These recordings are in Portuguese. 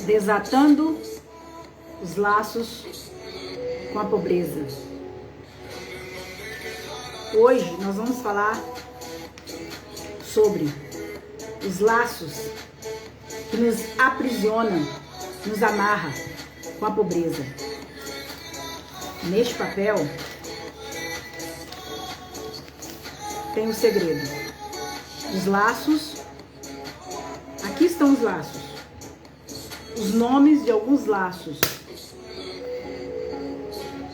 Desatando os laços com a pobreza. Hoje nós vamos falar sobre os laços que nos aprisionam, nos amarra com a pobreza. Neste papel tem o segredo. Os laços, aqui estão os laços. Os nomes de alguns laços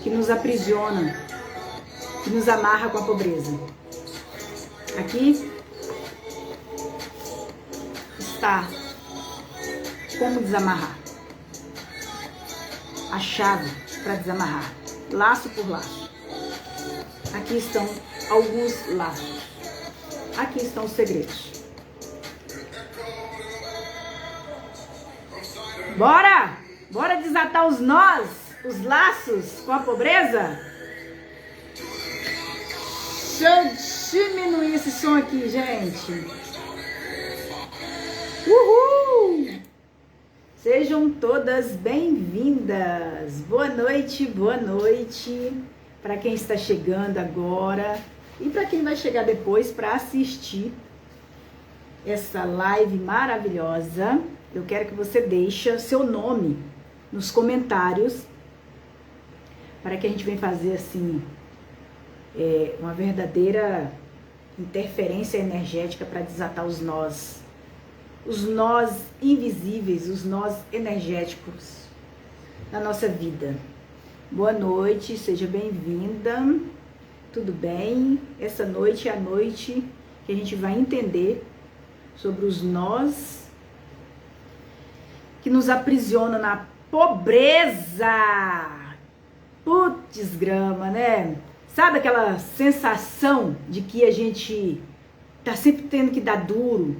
que nos aprisionam, que nos amarra com a pobreza. Aqui está como desamarrar. A chave para desamarrar, laço por laço. Aqui estão alguns laços. Aqui estão os segredos. Bora! Bora desatar os nós, os laços com a pobreza? Deixa eu diminuir esse som aqui, gente. Uhul! Sejam todas bem-vindas. Boa noite para quem está chegando agora e para quem vai chegar depois para assistir essa live maravilhosa. Eu quero que você deixe seu nome nos comentários para que a gente venha fazer assim uma verdadeira interferência energética para desatar os nós invisíveis, os nós energéticos na nossa vida. Boa noite, seja bem-vinda. Tudo bem? Essa noite é a noite que a gente vai entender sobre os nós que nos aprisionam na pobreza. Putz grama, né? Sabe aquela sensação de que a gente tá sempre tendo que dar duro?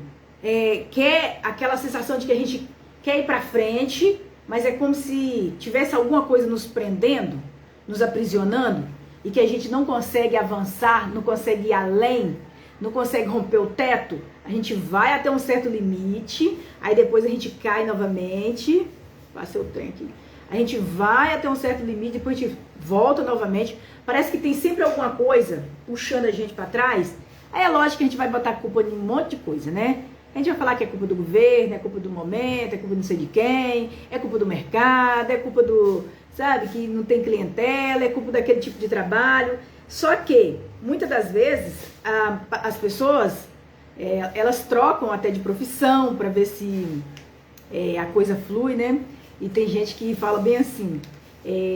Quer aquela sensação de que a gente quer ir pra frente, mas é como se tivesse alguma coisa nos prendendo, nos aprisionando, e que a gente não consegue avançar, não consegue ir além, não consegue romper o teto. A gente vai até um certo limite, aí depois a gente cai novamente. Passei o trem aqui. A gente vai até um certo limite, depois a gente volta novamente. Parece que tem sempre alguma coisa puxando a gente para trás. Aí é lógico que a gente vai botar culpa em um monte de coisa, né? A gente vai falar que é culpa do governo, é culpa do momento, é culpa não sei de quem, é culpa do mercado, é culpa do, sabe, que não tem clientela, é culpa daquele tipo de trabalho. Só que, muitas das vezes, as pessoas, elas trocam até de profissão para ver se a coisa flui, né? E tem gente que fala bem assim,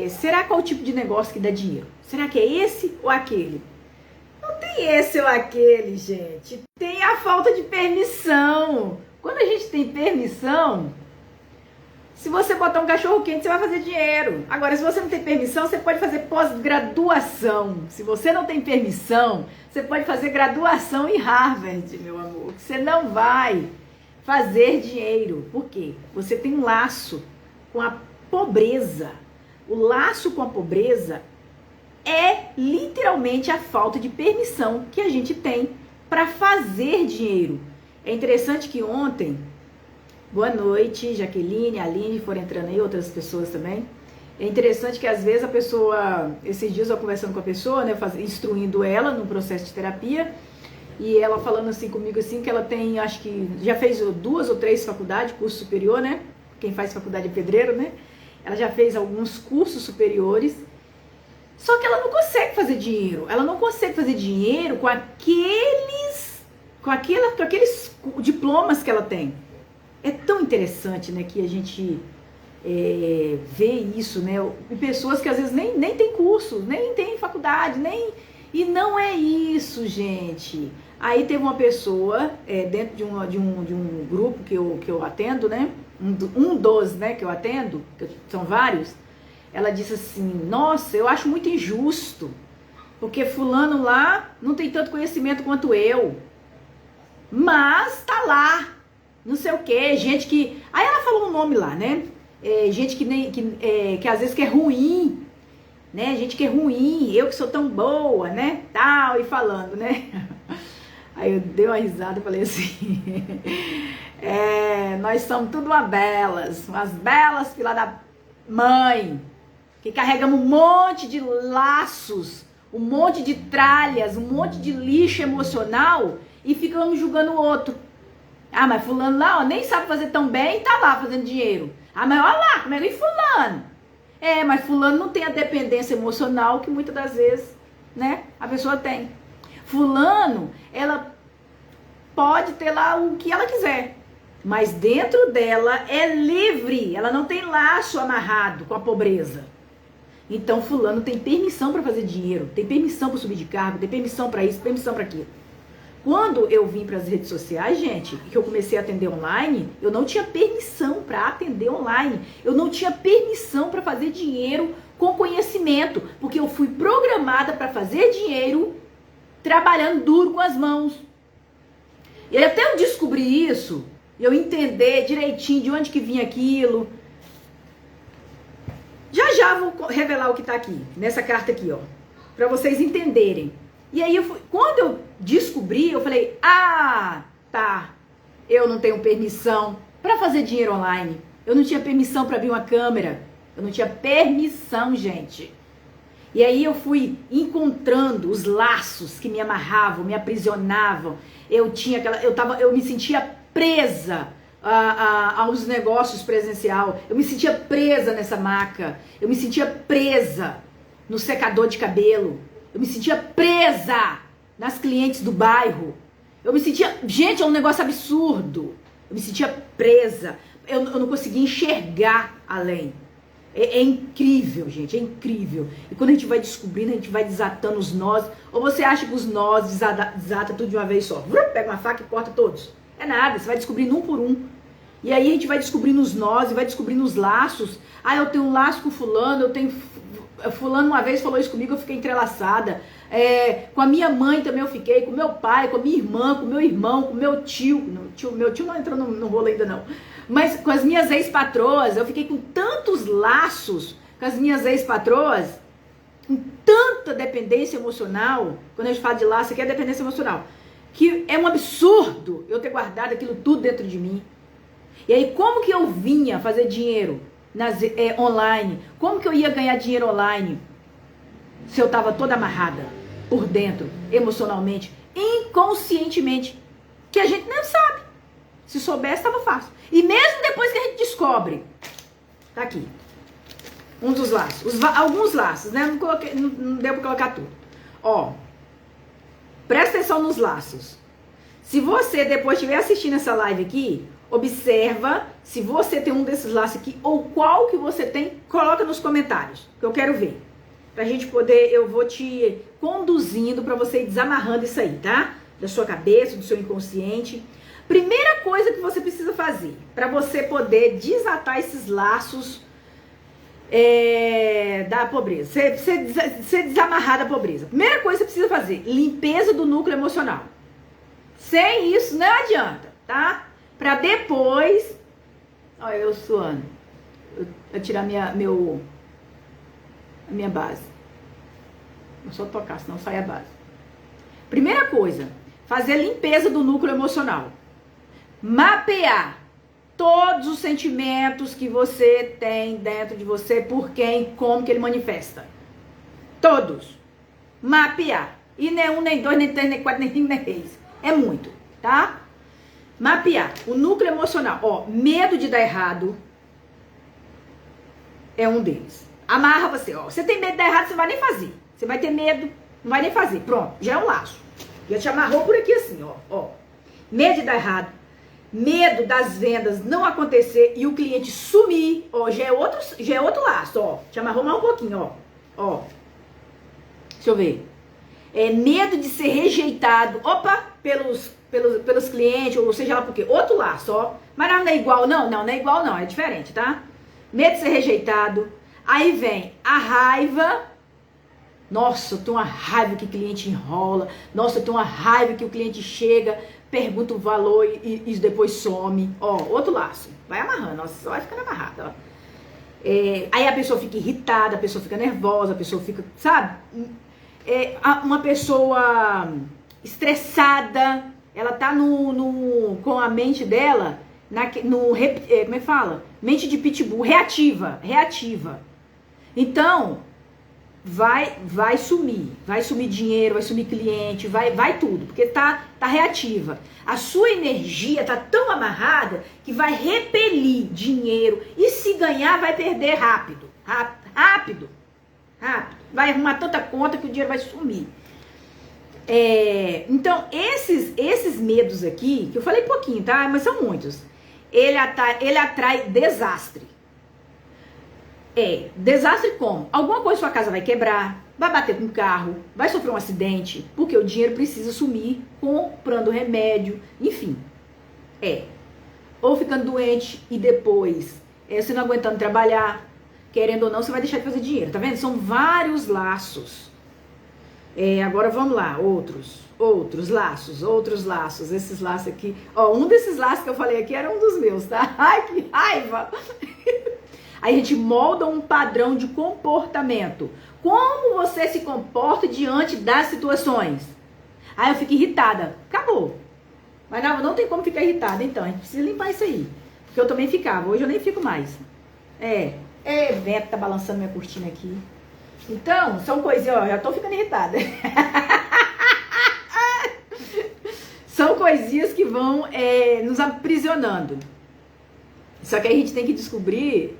será qual o tipo de negócio que dá dinheiro? Será que é esse ou aquele? Não tem esse ou aquele, gente. Tem a falta de permissão. Quando a gente tem permissão, se você botar um cachorro quente, você vai fazer dinheiro. Agora, se você não tem permissão, você pode fazer pós-graduação. Se você não tem permissão, você pode fazer graduação em Harvard, meu amor. Você não vai fazer dinheiro. Por quê? Você tem um laço com a pobreza. O laço com a pobreza é literalmente a falta de permissão que a gente tem para fazer dinheiro. É interessante que ontem, boa noite, Jaqueline, Aline, foram entrando aí, outras pessoas também. É interessante que às vezes a pessoa, esses dias eu conversando com a pessoa, né, instruindo ela no processo de terapia, e ela falando assim comigo assim, que ela tem, acho que já fez 2 ou 3 faculdades, curso superior, né? Quem faz faculdade é pedreiro, né? Ela já fez alguns cursos superiores. Só que ela não consegue fazer dinheiro. Ela não consegue fazer dinheiro com aqueles diplomas que ela tem. É tão interessante, né, que a gente vê isso, né? E pessoas que às vezes nem tem curso, nem tem faculdade, e não é isso, gente. Aí teve uma pessoa dentro de um grupo que eu atendo, né? Um dos, né, que eu atendo, que são vários. Ela disse assim, nossa, eu acho muito injusto, porque fulano lá não tem tanto conhecimento quanto eu, mas tá lá, não sei o que, gente que... Aí ela falou um nome lá, né? Gente que às vezes que é ruim, né? Gente que é ruim, eu que sou tão boa, né? Tal, e falando, né? Aí eu dei uma risada e falei assim, nós somos tudo umas belas filha da mãe, que carregamos um monte de laços, um monte de tralhas, um monte de lixo emocional e ficamos julgando o outro. Ah, mas fulano lá, ó, nem sabe fazer tão bem e tá lá fazendo dinheiro. Ah, mas olha lá, como é que é fulano? Mas fulano não tem a dependência emocional que muitas das vezes, né, a pessoa tem. Fulano, ela pode ter lá o que ela quiser, mas dentro dela é livre, ela não tem laço amarrado com a pobreza. Então fulano tem permissão para fazer dinheiro, tem permissão para subir de cargo, tem permissão para isso, permissão para aquilo. Quando eu vim para as redes sociais, gente, que eu comecei a atender online, eu não tinha permissão para atender online. Eu não tinha permissão para fazer dinheiro com conhecimento, porque eu fui programada para fazer dinheiro trabalhando duro com as mãos. E aí, até eu descobrir isso, eu entender direitinho de onde que vinha aquilo. Já vou revelar o que está aqui, nessa carta aqui, ó, para vocês entenderem. E aí, quando eu descobri, eu falei, tá, eu não tenho permissão para fazer dinheiro online. Eu não tinha permissão para abrir uma câmera. Eu não tinha permissão, gente. E aí eu fui encontrando os laços que me amarravam, me aprisionavam. Eu me sentia presa aos negócios presencial. Eu me sentia presa nessa maca. Eu me sentia presa no secador de cabelo. Eu me sentia presa nas clientes do bairro. Eu me sentia... Gente, é um negócio absurdo. Eu me sentia presa. Eu não conseguia enxergar além. É incrível, gente. É incrível. E quando a gente vai descobrindo, a gente vai desatando os nós. Ou você acha que os nós desata tudo de uma vez só? Pega uma faca e corta todos. É nada. Você vai descobrindo um por um. E aí a gente vai descobrindo os nós e vai descobrindo os laços. Ah, eu tenho um laço com fulano, eu tenho... Fulano uma vez falou isso comigo, eu fiquei entrelaçada. Com a minha mãe também eu fiquei, com meu pai, com a minha irmã, com meu irmão, com meu tio. Meu tio não entrou no rolo ainda não. Mas com as minhas ex-patroas, eu fiquei com tantos laços com as minhas ex-patroas, com tanta dependência emocional. Quando a gente fala de laço, aqui é dependência emocional. Que é um absurdo eu ter guardado aquilo tudo dentro de mim. E aí como que eu vinha fazer dinheiro online? Como que eu ia ganhar dinheiro online se eu estava toda amarrada por dentro, emocionalmente, inconscientemente, que a gente não sabe. Se soubesse, estava fácil. E mesmo depois que a gente descobre, tá aqui, um dos laços, alguns laços, né? Não deu para colocar tudo. Ó, presta atenção nos laços. Se você depois estiver assistindo essa live aqui, observa se você tem um desses laços aqui ou qual que você tem, coloca nos comentários, que eu quero ver. Pra gente poder, eu vou te conduzindo pra você ir desamarrando isso aí, tá? Da sua cabeça, do seu inconsciente. Primeira coisa que você precisa fazer pra você poder desatar esses laços da pobreza, ser desamarrar da pobreza. Primeira coisa que você precisa fazer, limpeza do núcleo emocional. Sem isso não adianta, tá? Pra depois... Olha, eu suando. Eu tirar a minha base. Não só tocar, senão sai a base. Primeira coisa, fazer a limpeza do núcleo emocional. Mapear todos os sentimentos que você tem dentro de você, por quem, como que ele manifesta. Todos. Mapear. E nem um, nem dois, nem três, nem quatro, nem cinco, nem seis. É muito, tá? Mapear o núcleo emocional. Ó, medo de dar errado é um deles. Amarra você, ó. Você tem medo de dar errado, você não vai nem fazer. Você vai ter medo, não vai nem fazer. Pronto, já é um laço. Já te amarrou por aqui assim, ó. Medo de dar errado. Medo das vendas não acontecer e o cliente sumir. Ó, já é outro laço, ó. Te amarrou mais um pouquinho, ó. Deixa eu ver. Medo de ser rejeitado. Opa, pelos clientes, ou seja lá por quê. Outro laço, ó. Mas não é igual, não. Não é igual, não. É diferente, tá? Medo de ser rejeitado. Aí vem a raiva. Nossa, eu tenho uma raiva que o cliente enrola. Nossa, eu tenho uma raiva que o cliente chega, pergunta o valor e depois some. Ó, outro laço. Vai amarrando, ó, só vai ficando amarrado, ó. Aí a pessoa fica irritada, a pessoa fica nervosa, a pessoa fica, sabe? Uma pessoa estressada, ela tá com a mente dela, como é que fala? Mente de pitbull, reativa. Então, vai sumir dinheiro, vai sumir cliente, vai tudo, porque tá reativa. A sua energia tá tão amarrada que vai repelir dinheiro e se ganhar vai perder rápido. Vai arrumar tanta conta que o dinheiro vai sumir. Então, esses medos aqui, que eu falei pouquinho, tá? Mas são muitos. Ele atrai desastre. Desastre como? Alguma coisa sua casa vai quebrar, vai bater com o carro, vai sofrer um acidente, porque o dinheiro precisa sumir comprando remédio, enfim. Ou ficando doente e depois, você não aguentando trabalhar, querendo ou não, você vai deixar de fazer dinheiro, tá vendo? São vários laços. Agora vamos lá, outros laços, esses laços aqui. Um desses laços que eu falei aqui era um dos meus, tá? Ai, que raiva! Aí a gente molda um padrão de comportamento. Como você se comporta diante das situações? Aí eu fico irritada. Acabou. Mas não tem como ficar irritada, então. A gente precisa limpar isso aí. Porque eu também ficava. Hoje eu nem fico mais. Vento tá balançando minha cortina aqui. Então, são coisas, já tô ficando irritada. São coisinhas que vão nos aprisionando. Só que aí a gente tem que descobrir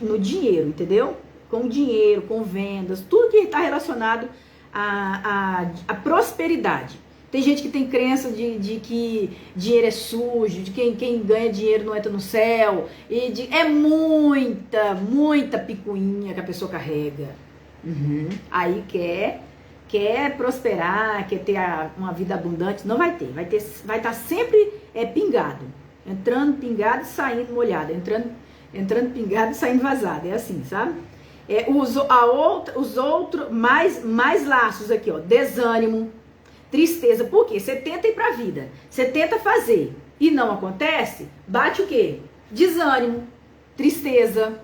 no dinheiro, entendeu? Com dinheiro, com vendas, tudo que está relacionado à prosperidade. Tem gente que tem crença de que dinheiro é sujo, de que quem ganha dinheiro não entra no céu. É muita picuinha que a pessoa carrega. Aí quer prosperar, quer ter uma vida abundante, não vai ter. Vai estar sempre pingado. Entrando pingado e saindo molhado. Entrando pingado e saindo vazado. É assim, sabe? Os outros, mais laços aqui, desânimo, tristeza. Por quê? Você tenta ir pra vida. Você tenta fazer e não acontece, bate o quê? Desânimo, tristeza.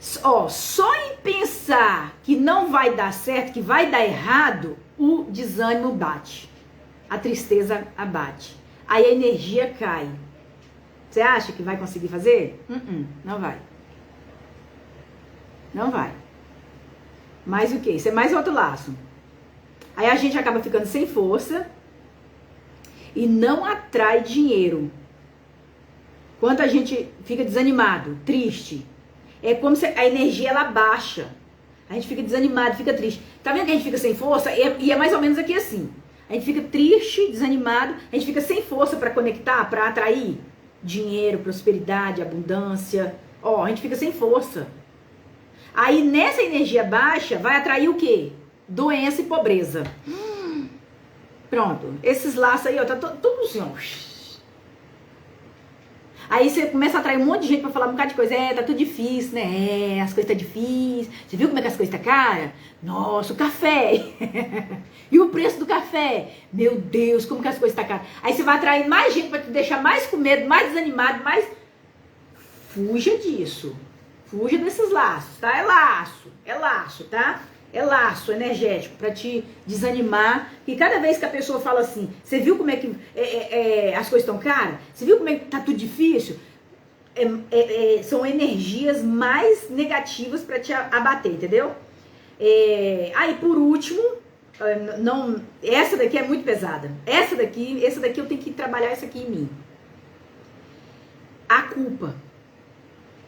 Só em pensar que não vai dar certo, que vai dar errado, o desânimo bate. A tristeza abate. Aí a energia cai. Você acha que vai conseguir fazer? Não vai. Não vai. Mais o quê? Isso é mais outro laço. Aí a gente acaba ficando sem força e não atrai dinheiro. Quando a gente fica desanimado, triste, é como se a energia ela baixa. A gente fica desanimado, fica triste. Tá vendo que a gente fica sem força? E é mais ou menos aqui assim. A gente fica triste, desanimado, a gente fica sem força para conectar, para atrair dinheiro, prosperidade, abundância. A gente fica sem força. Aí nessa energia baixa vai atrair o quê? Doença e pobreza. Pronto. Esses laços aí, tá tudo assim, Aí você começa a atrair um monte de gente pra falar um bocado de coisa. Tá tudo difícil, né? As coisas tá difíceis. Você viu como é que as coisas tá caras? Nossa, o café. E o preço do café? Meu Deus, como que as coisas tá caras. Aí você vai atrair mais gente pra te deixar mais com medo, mais desanimado, mais... Fuja disso. Fuja desses laços, tá? É laço, tá? É laço energético pra te desanimar. E cada vez que a pessoa fala assim, você viu como é que as coisas estão caras? Você viu como é que tá tudo difícil? São energias mais negativas pra te abater, entendeu? Aí por último, essa daqui é muito pesada. Essa daqui eu tenho que trabalhar isso aqui em mim. A culpa.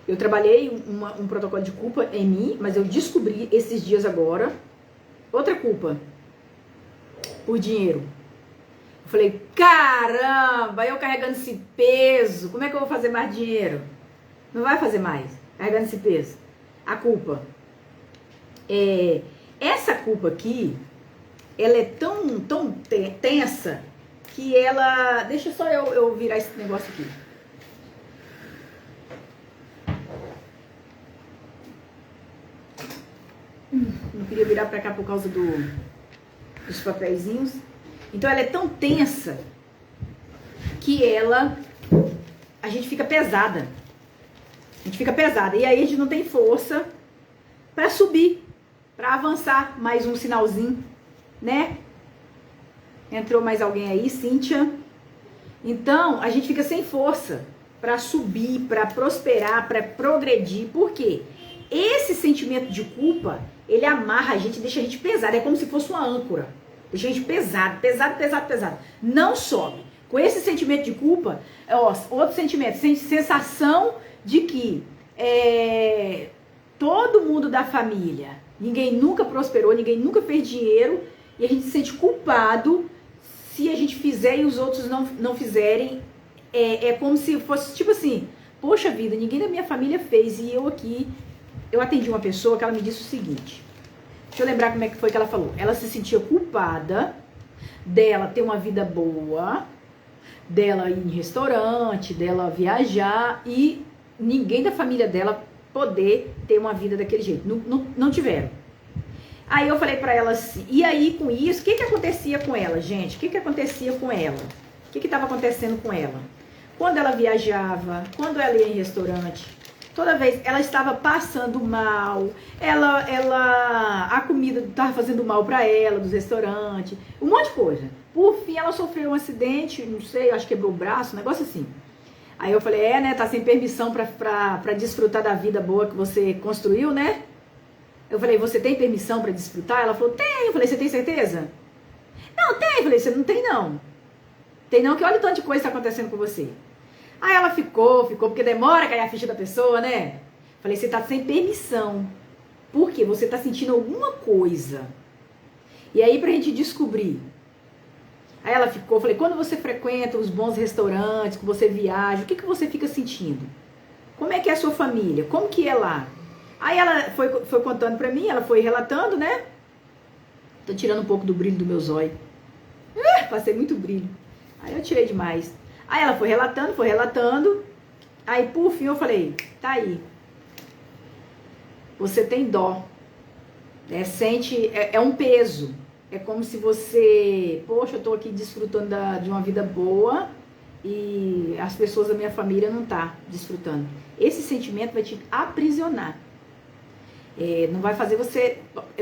Eu trabalhei um protocolo de culpa em mim, mas eu descobri esses dias agora outra culpa. Por dinheiro. Eu falei, caramba, eu carregando esse peso, como é que eu vou fazer mais dinheiro? Não vai fazer mais, carregando esse peso. A culpa. Essa culpa aqui, ela é tão tensa que ela... Deixa só eu virar esse negócio aqui. Não queria virar pra cá por causa dos papeizinhos. Então ela é tão tensa que a gente fica pesada. E aí a gente não tem força pra subir, pra avançar mais um sinalzinho. né? Entrou mais alguém aí, Cíntia? Então, a gente fica sem força para subir, para prosperar, para progredir. Por quê? Esse sentimento de culpa, ele amarra a gente, deixa a gente pesado. É como se fosse uma âncora. Deixa a gente pesado, pesado, pesado, pesado. Não sobe. Com esse sentimento de culpa, outro sentimento, sensação de que todo mundo da família, ninguém nunca prosperou, ninguém nunca fez dinheiro, e a gente se sente culpado se a gente fizer e os outros não fizerem. É como se fosse tipo assim, poxa vida, ninguém da minha família fez, e eu aqui. Eu atendi uma pessoa que ela me disse o seguinte, deixa eu lembrar como é que foi que ela falou. Ela se sentia culpada dela ter uma vida boa, dela ir em restaurante, dela viajar, e ninguém da família dela poder ter uma vida daquele jeito. Não tiveram. Aí eu falei pra ela assim, e aí com isso, o que acontecia com ela, gente? O que acontecia com ela? O que estava acontecendo com ela? Quando ela viajava, quando ela ia em restaurante, toda vez ela estava passando mal, a comida estava fazendo mal para ela, dos restaurantes, um monte de coisa. Por fim, ela sofreu um acidente, não sei, acho que quebrou o braço, um negócio assim. Aí eu falei, né, tá sem permissão para desfrutar da vida boa que você construiu, né? Eu falei, você tem permissão para desfrutar? Ela falou, tem. Eu falei, você tem certeza? Não, tem. Eu falei, você não tem não. Tem não, que olha o tanto de coisa que tá acontecendo com você. Aí ela ficou, porque demora a cair a ficha da pessoa, né? Falei, você tá sem permissão. Por quê? Você tá sentindo alguma coisa. E aí pra gente descobrir. Aí ela ficou, falei, quando você frequenta os bons restaurantes, que você viaja, o que você fica sentindo? Como é que é a sua família? Como que é lá? Aí ela foi contando pra mim, ela foi relatando, né? Tô tirando um pouco do brilho do meu zóio. Passei muito brilho. Aí eu tirei demais. Aí ela foi relatando. Aí por fim eu falei, tá aí. Você tem dó. Sente, é um peso. É como se você, poxa, eu tô aqui desfrutando de uma vida boa e as pessoas da minha família não tá desfrutando. Esse sentimento vai te aprisionar. Não vai fazer você,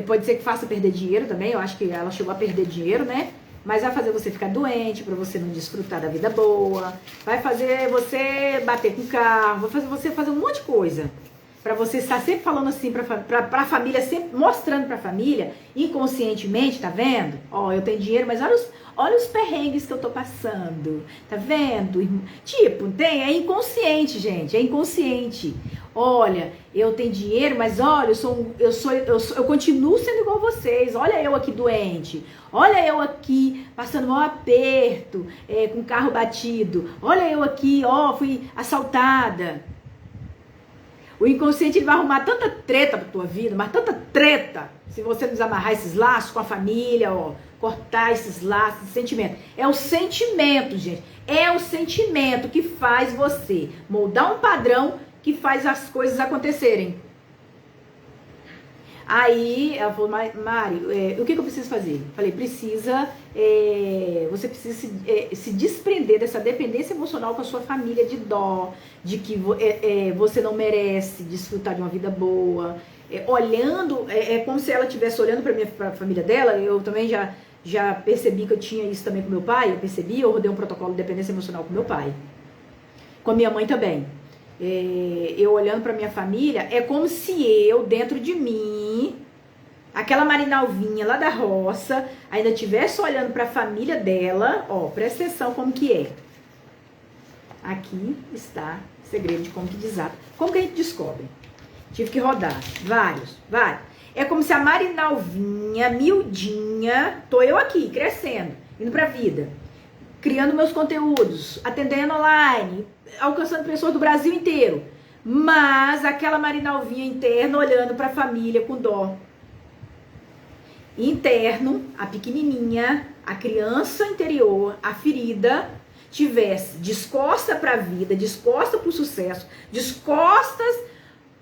pode ser que faça perder dinheiro também, eu acho que ela chegou a perder dinheiro, né? Mas vai fazer você ficar doente, para você não desfrutar da vida boa, vai fazer você bater com o carro, vai fazer você fazer um monte de coisa. Para você estar sempre falando assim para a família, sempre mostrando para a família, inconscientemente, tá vendo? Ó, eu tenho dinheiro, mas olha os perrengues que eu tô passando, tá vendo? Tipo, é inconsciente, gente, é inconsciente. Olha, eu tenho dinheiro, mas olha, eu continuo sendo igual a vocês. Olha eu aqui doente. Olha eu aqui passando um aperto, com o carro batido. Olha eu aqui, fui assaltada. O inconsciente ele vai arrumar tanta treta pra tua vida, mas tanta treta, se você não desamarrar esses laços com a família, cortar esses laços de sentimento. É o sentimento, gente. É o sentimento que faz você moldar um padrão que faz as coisas acontecerem. Aí ela falou, Mari, o que eu preciso fazer? Falei, você precisa se desprender dessa dependência emocional com a sua família, de dó, de que você não merece desfrutar de uma vida boa. Olhando, como se ela estivesse olhando para a família dela. Eu também já percebi que eu tinha isso também com meu pai. Eu rodei um protocolo de dependência emocional com meu pai. Com a minha mãe também. Eu olhando para minha família, é como se eu, dentro de mim, aquela Marinalvinha lá da roça, ainda estivesse olhando para a família dela. Presta atenção como que é. Aqui está o segredo de como que desata. Como que a gente descobre? Tive que rodar vários. É como se a Marinalvinha, miudinha, tô eu aqui, crescendo, indo pra vida, criando meus conteúdos, atendendo online, alcançando pessoas do Brasil inteiro. Mas aquela Marinalvinha interna olhando para a família com dó. Interno, a pequenininha, a criança interior, a ferida, tivesse disposta para a vida, disposta para o sucesso, dispostas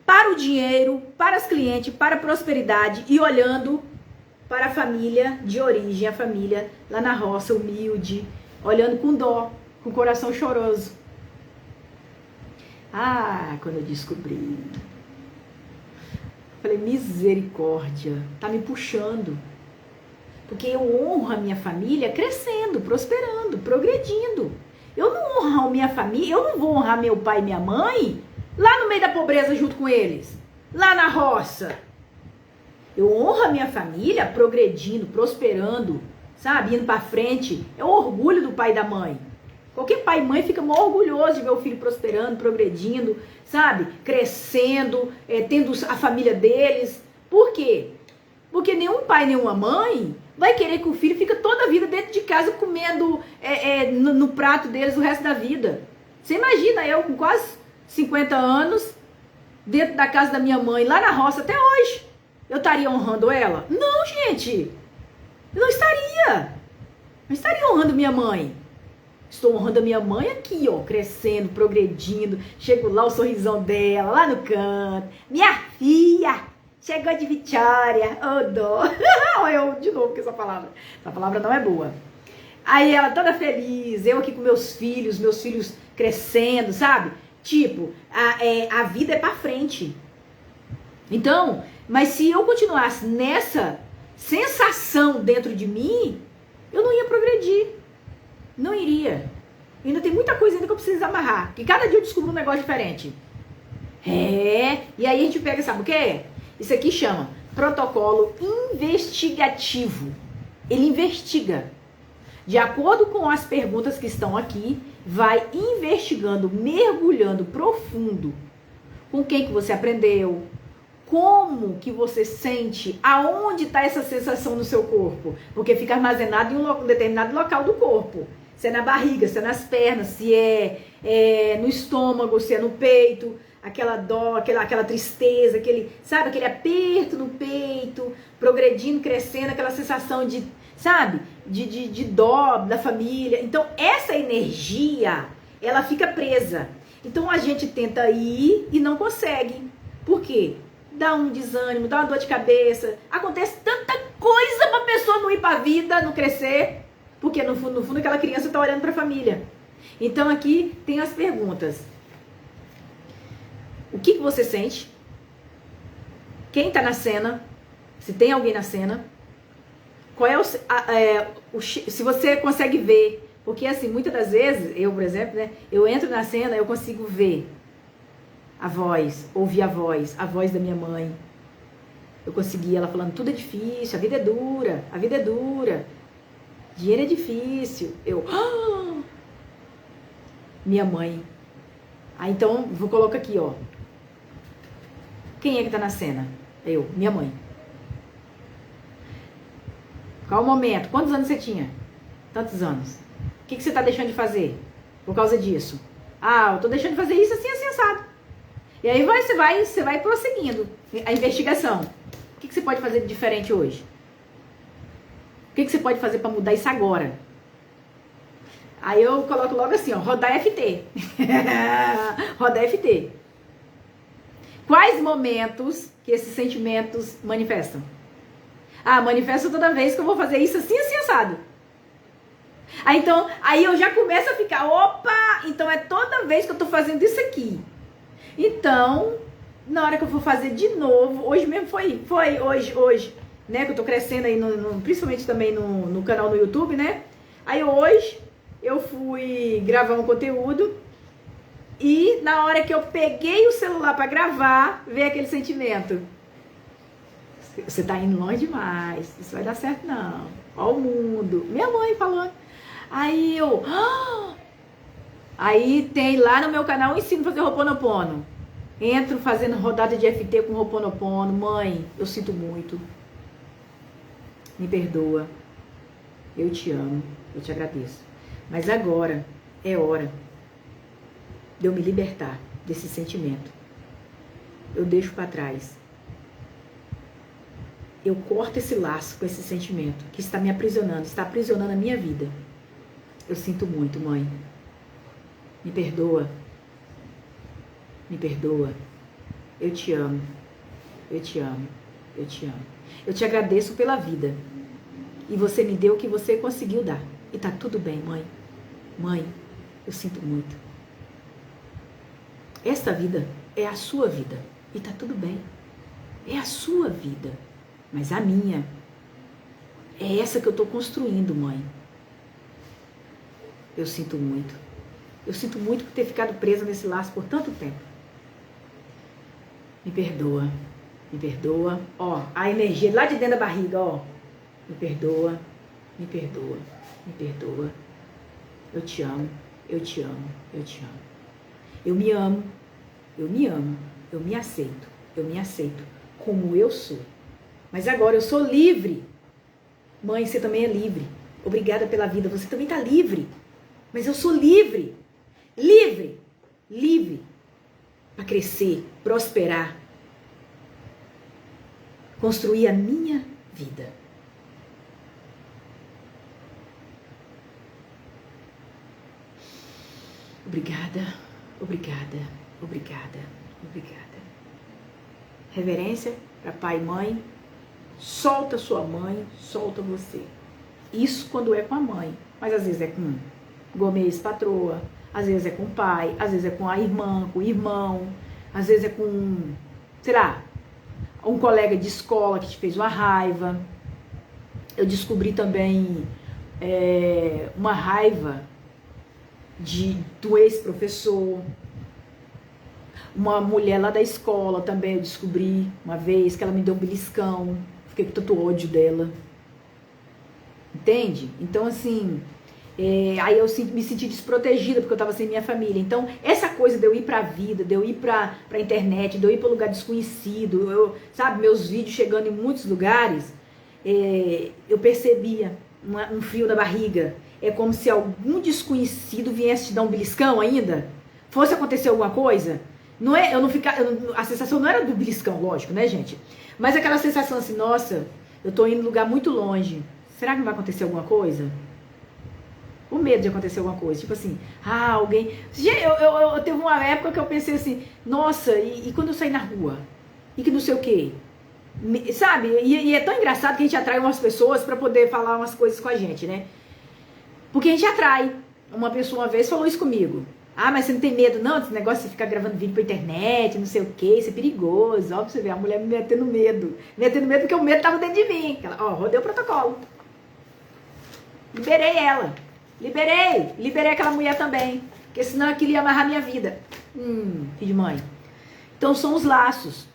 para o dinheiro, para as clientes, para a prosperidade e olhando para a família de origem, a família lá na roça, humilde, olhando com dó, com o coração choroso. Quando eu descobri, falei, misericórdia, tá me puxando. Porque eu honro a minha família crescendo, prosperando, progredindo. Eu não honro a minha família, eu não vou honrar meu pai e minha mãe lá no meio da pobreza junto com eles, lá na roça. Eu honro a minha família progredindo, prosperando, sabe, indo pra frente. É o orgulho do pai e da mãe. Qualquer pai e mãe fica muito orgulhoso de ver o filho prosperando, progredindo, sabe, crescendo, tendo a família deles. Por quê? Porque nenhum pai, nenhuma mãe vai querer que o filho fique toda a vida dentro de casa comendo no prato deles o resto da vida. Você imagina eu com quase 50 anos, dentro da casa da minha mãe, lá na roça até hoje. Eu estaria honrando ela? Não, gente. Eu não estaria. Não estaria honrando minha mãe. Estou honrando a minha mãe aqui, ó, crescendo, progredindo. Chego lá, o sorrisão dela, lá no canto. Minha filha, chegou de Vitória. Oh, dó. Olha eu de novo com essa palavra. Essa palavra não é boa. Aí ela toda feliz, eu aqui com meus filhos crescendo, sabe? Tipo, a vida é pra frente. Então, mas se eu continuasse nessa sensação dentro de mim, eu não ia progredir. Não iria. Ainda tem muita coisa ainda que eu preciso amarrar. Porque cada dia eu descubro um negócio diferente. E aí a gente pega, sabe o quê? Isso aqui chama protocolo investigativo. Ele investiga. De acordo com as perguntas que estão aqui, vai investigando, mergulhando profundo. Com quem que você aprendeu? Como que você sente? Aonde está essa sensação no seu corpo? Porque fica armazenado em um determinado local do corpo. Se é na barriga, se é nas pernas, se é no estômago, se é no peito, aquela dó, aquela tristeza, sabe, aquele aperto no peito, progredindo, crescendo, aquela sensação de, sabe, de dó da família. Então, essa energia, ela fica presa. Então, a gente tenta ir e não consegue. Por quê? Dá um desânimo, dá uma dor de cabeça. Acontece tanta coisa pra pessoa não ir pra vida, não crescer. Porque no fundo aquela criança tá olhando pra família. Então aqui tem as perguntas. O que você sente? Quem tá na cena? Se tem alguém na cena? Qual é se você consegue ver? Porque assim, muitas das vezes, eu, por exemplo, né, eu entro na cena, eu consigo ver a voz, ouvir a voz da minha mãe. Eu consegui ela falando, tudo é difícil, a vida é dura, dinheiro é difícil. Minha mãe. Então, vou colocar aqui, ó. Quem é que tá na cena? Minha mãe. Qual o momento? Quantos anos você tinha? Tantos anos. O que você tá deixando de fazer por causa disso? Eu tô deixando de fazer isso assim, assado. E aí você vai prosseguindo a investigação. O que você pode fazer de diferente hoje? O que você pode fazer para mudar isso agora? Aí eu coloco logo assim, ó, rodar FT. Rodar FT. Quais momentos que esses sentimentos manifestam? Manifestam toda vez que eu vou fazer isso assim, assim, assado. Aí eu já começo a ficar, opa, então é toda vez que eu tô fazendo isso aqui. Então, na hora que eu for fazer de novo, hoje mesmo foi hoje, né, que eu tô crescendo aí, principalmente também no canal no YouTube, né? Aí hoje eu fui gravar um conteúdo e na hora que eu peguei o celular pra gravar, veio aquele sentimento. Você tá indo longe demais, isso vai dar certo não. Ó o mundo. Minha mãe falando. Aí Aí tem lá no meu canal, eu ensino a fazer Ho'oponopono. Entro fazendo rodada de FT com Ho'oponopono. Mãe, eu sinto muito. Me perdoa. Eu te amo. Eu te agradeço. Mas agora é hora de eu me libertar desse sentimento. Eu deixo para trás. Eu corto esse laço com esse sentimento que está me aprisionando, está aprisionando a minha vida. Eu sinto muito, mãe. Me perdoa. Me perdoa. Eu te amo. Eu te amo. Eu te amo. Eu te agradeço pela vida. E você me deu o que você conseguiu dar. E tá tudo bem, mãe. Mãe, eu sinto muito. Esta vida é a sua vida. E tá tudo bem. É a sua vida. Mas a minha É essa que eu tô construindo, mãe. Eu sinto muito. Eu sinto muito por ter ficado presa nesse laço por tanto tempo. Me perdoa. Me perdoa. Ó, a energia lá de dentro da barriga, ó. Me perdoa. Me perdoa. Me perdoa. Eu te amo. Eu te amo. Eu te amo. Eu me amo. Eu me amo. Eu me aceito. Eu me aceito como eu sou. Mas agora eu sou livre. Mãe, você também é livre. Obrigada pela vida. Você também está livre. Mas eu sou livre. Livre. Livre. Para crescer, prosperar. Construir a minha vida. Obrigada. Obrigada. Obrigada. Obrigada. Reverência para pai e mãe. Solta sua mãe, solta você. Isso quando é com a mãe. Mas às vezes é com gourmet ex-patroa, às vezes é com o pai, às vezes é com a irmã, com o irmão, às vezes é com, sei lá, um colega de escola que te fez uma raiva. Eu descobri também uma raiva do ex-professor. Uma mulher lá da escola também eu descobri uma vez que ela me deu um beliscão. Fiquei com tanto ódio dela. Entende? Então, assim, aí eu me senti desprotegida porque eu tava sem minha família. Então, essa coisa de eu ir pra vida, de eu ir pra internet, de eu ir pra lugar desconhecido, sabe, meus vídeos chegando em muitos lugares, eu percebia um frio na barriga. É como se algum desconhecido viesse te dar um beliscão ainda. Fosse acontecer alguma coisa. Não é, a sensação não era do beliscão, lógico, né, gente? Mas aquela sensação assim, nossa, eu tô indo em um lugar muito longe. Será que não vai acontecer alguma coisa? O medo de acontecer alguma coisa. Tipo assim, alguém... Eu teve uma época que eu pensei assim, nossa, e quando eu sair na rua? E que não sei o quê? Sabe? E é tão engraçado que a gente atrai umas pessoas pra poder falar umas coisas com a gente, né? Porque a gente atrai. Uma pessoa uma vez falou isso comigo. Mas você não tem medo não desse negócio de ficar gravando vídeo pra internet, não sei o que, isso é perigoso. Ó, pra você ver, a mulher me metendo medo. Me metendo medo porque o medo tava dentro de mim. Rodei o protocolo. Liberei ela. Liberei aquela mulher também. Porque senão aquilo ia amarrar minha vida. Filho de mãe. Então são os laços.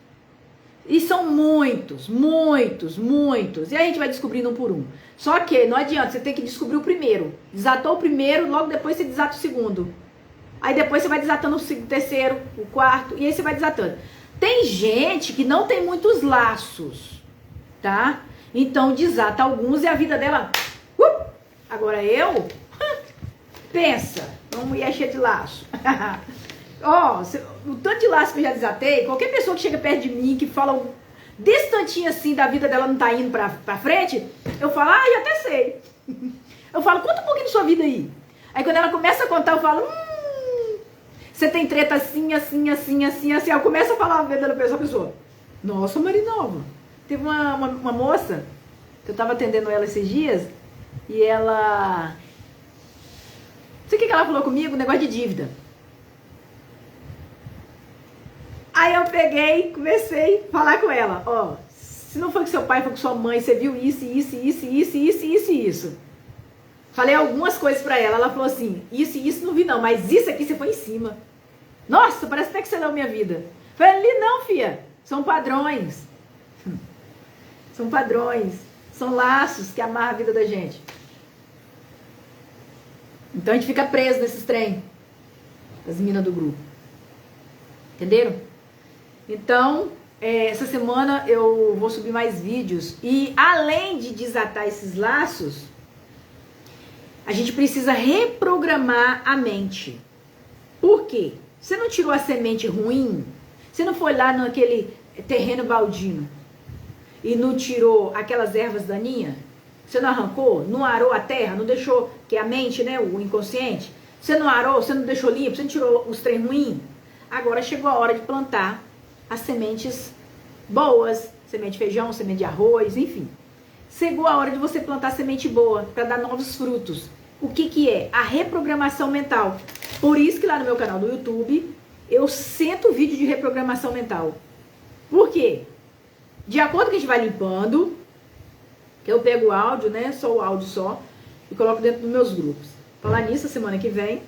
E são muitos, muitos, muitos. E aí a gente vai descobrindo um por um. Só que não adianta, você tem que descobrir o primeiro. Desatou o primeiro, logo depois você desata o segundo. Aí depois você vai desatando o terceiro, o quarto, e aí você vai desatando. Tem gente que não tem muitos laços, tá? Então desata alguns e a vida dela... Agora eu... pensa, uma mulher cheia de laço. O tanto de laço que eu já desatei, qualquer pessoa que chega perto de mim, que fala desse tantinho assim da vida dela não tá indo pra frente, eu falo, já até sei. Eu falo, conta um pouquinho de sua vida aí. Aí quando ela começa a contar, eu falo, você tem treta assim, assim, assim, assim, assim. Eu começo a falar a vida da pessoa. Nossa, Marinova. Teve uma moça, que eu tava atendendo ela esses dias, e ela... Não sei o que ela falou comigo, negócio de dívida. Aí eu peguei, comecei a falar com ela, se não foi com seu pai, foi com sua mãe, você viu isso, isso, isso, isso, isso, isso, isso. Falei algumas coisas pra ela, ela falou assim, isso não vi não, mas isso aqui você foi em cima. Nossa, parece até que você leu minha vida. Falei, não, filha, são padrões. São padrões, são laços que amarram a vida da gente. Então a gente fica preso nesses trem, as meninas do grupo. Entenderam? Então, essa semana eu vou subir mais vídeos. E além de desatar esses laços, a gente precisa reprogramar a mente. Por quê? Você não tirou a semente ruim? Você não foi lá naquele terreno baldino e não tirou aquelas ervas daninhas? Você não arrancou? Não arou a terra? Não deixou, que é a mente, né? O inconsciente. Você não arou? Você não deixou limpo? Você não tirou os trem ruins? Agora chegou a hora de plantar as sementes boas, semente de feijão, semente de arroz, enfim. Chegou a hora de você plantar semente boa para dar novos frutos. O que é? A reprogramação mental. Por isso que lá no meu canal do YouTube eu sento vídeo de reprogramação mental. Por quê? De acordo com que a gente vai limpando, Que eu pego o áudio, né? Só o áudio só. E coloco dentro dos meus grupos. Falar nisso, semana que vem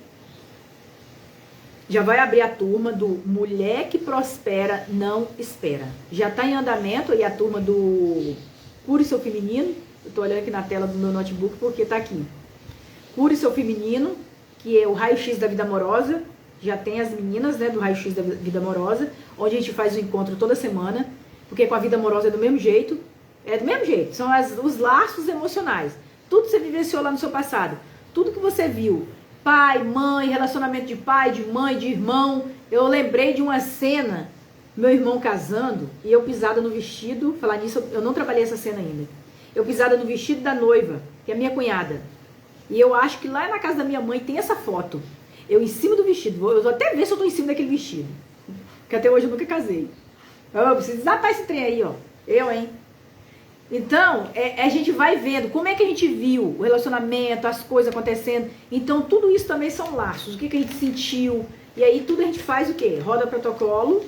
já vai abrir a turma do Mulher que Prospera Não Espera. Já está em andamento aí a turma do Cure Seu Feminino. Eu tô olhando aqui na tela do meu notebook porque tá aqui. Cure Seu Feminino, que é o raio-x da vida amorosa. Já tem as meninas, né, do raio-x da vida amorosa, onde a gente faz o encontro toda semana. Porque com a vida amorosa é do mesmo jeito. É do mesmo jeito. São os laços emocionais. Tudo que você vivenciou lá no seu passado. Tudo que você viu. Pai, mãe, relacionamento de pai, de mãe, de irmão. Eu lembrei de uma cena, meu irmão casando, e eu pisada no vestido. Falar nisso, eu não trabalhei essa cena ainda. Eu pisada no vestido da noiva, que é a minha cunhada. E eu acho que lá na casa da minha mãe tem essa foto. Eu em cima do vestido. Eu vou até ver se eu tô em cima daquele vestido. Porque até hoje eu nunca casei. Eu preciso desatar esse trem aí, ó. Eu, hein? Então, a gente vai vendo como é que a gente viu o relacionamento, as coisas acontecendo. Então, tudo isso também são laços. O que a gente sentiu. E aí, tudo a gente faz o quê? Roda protocolo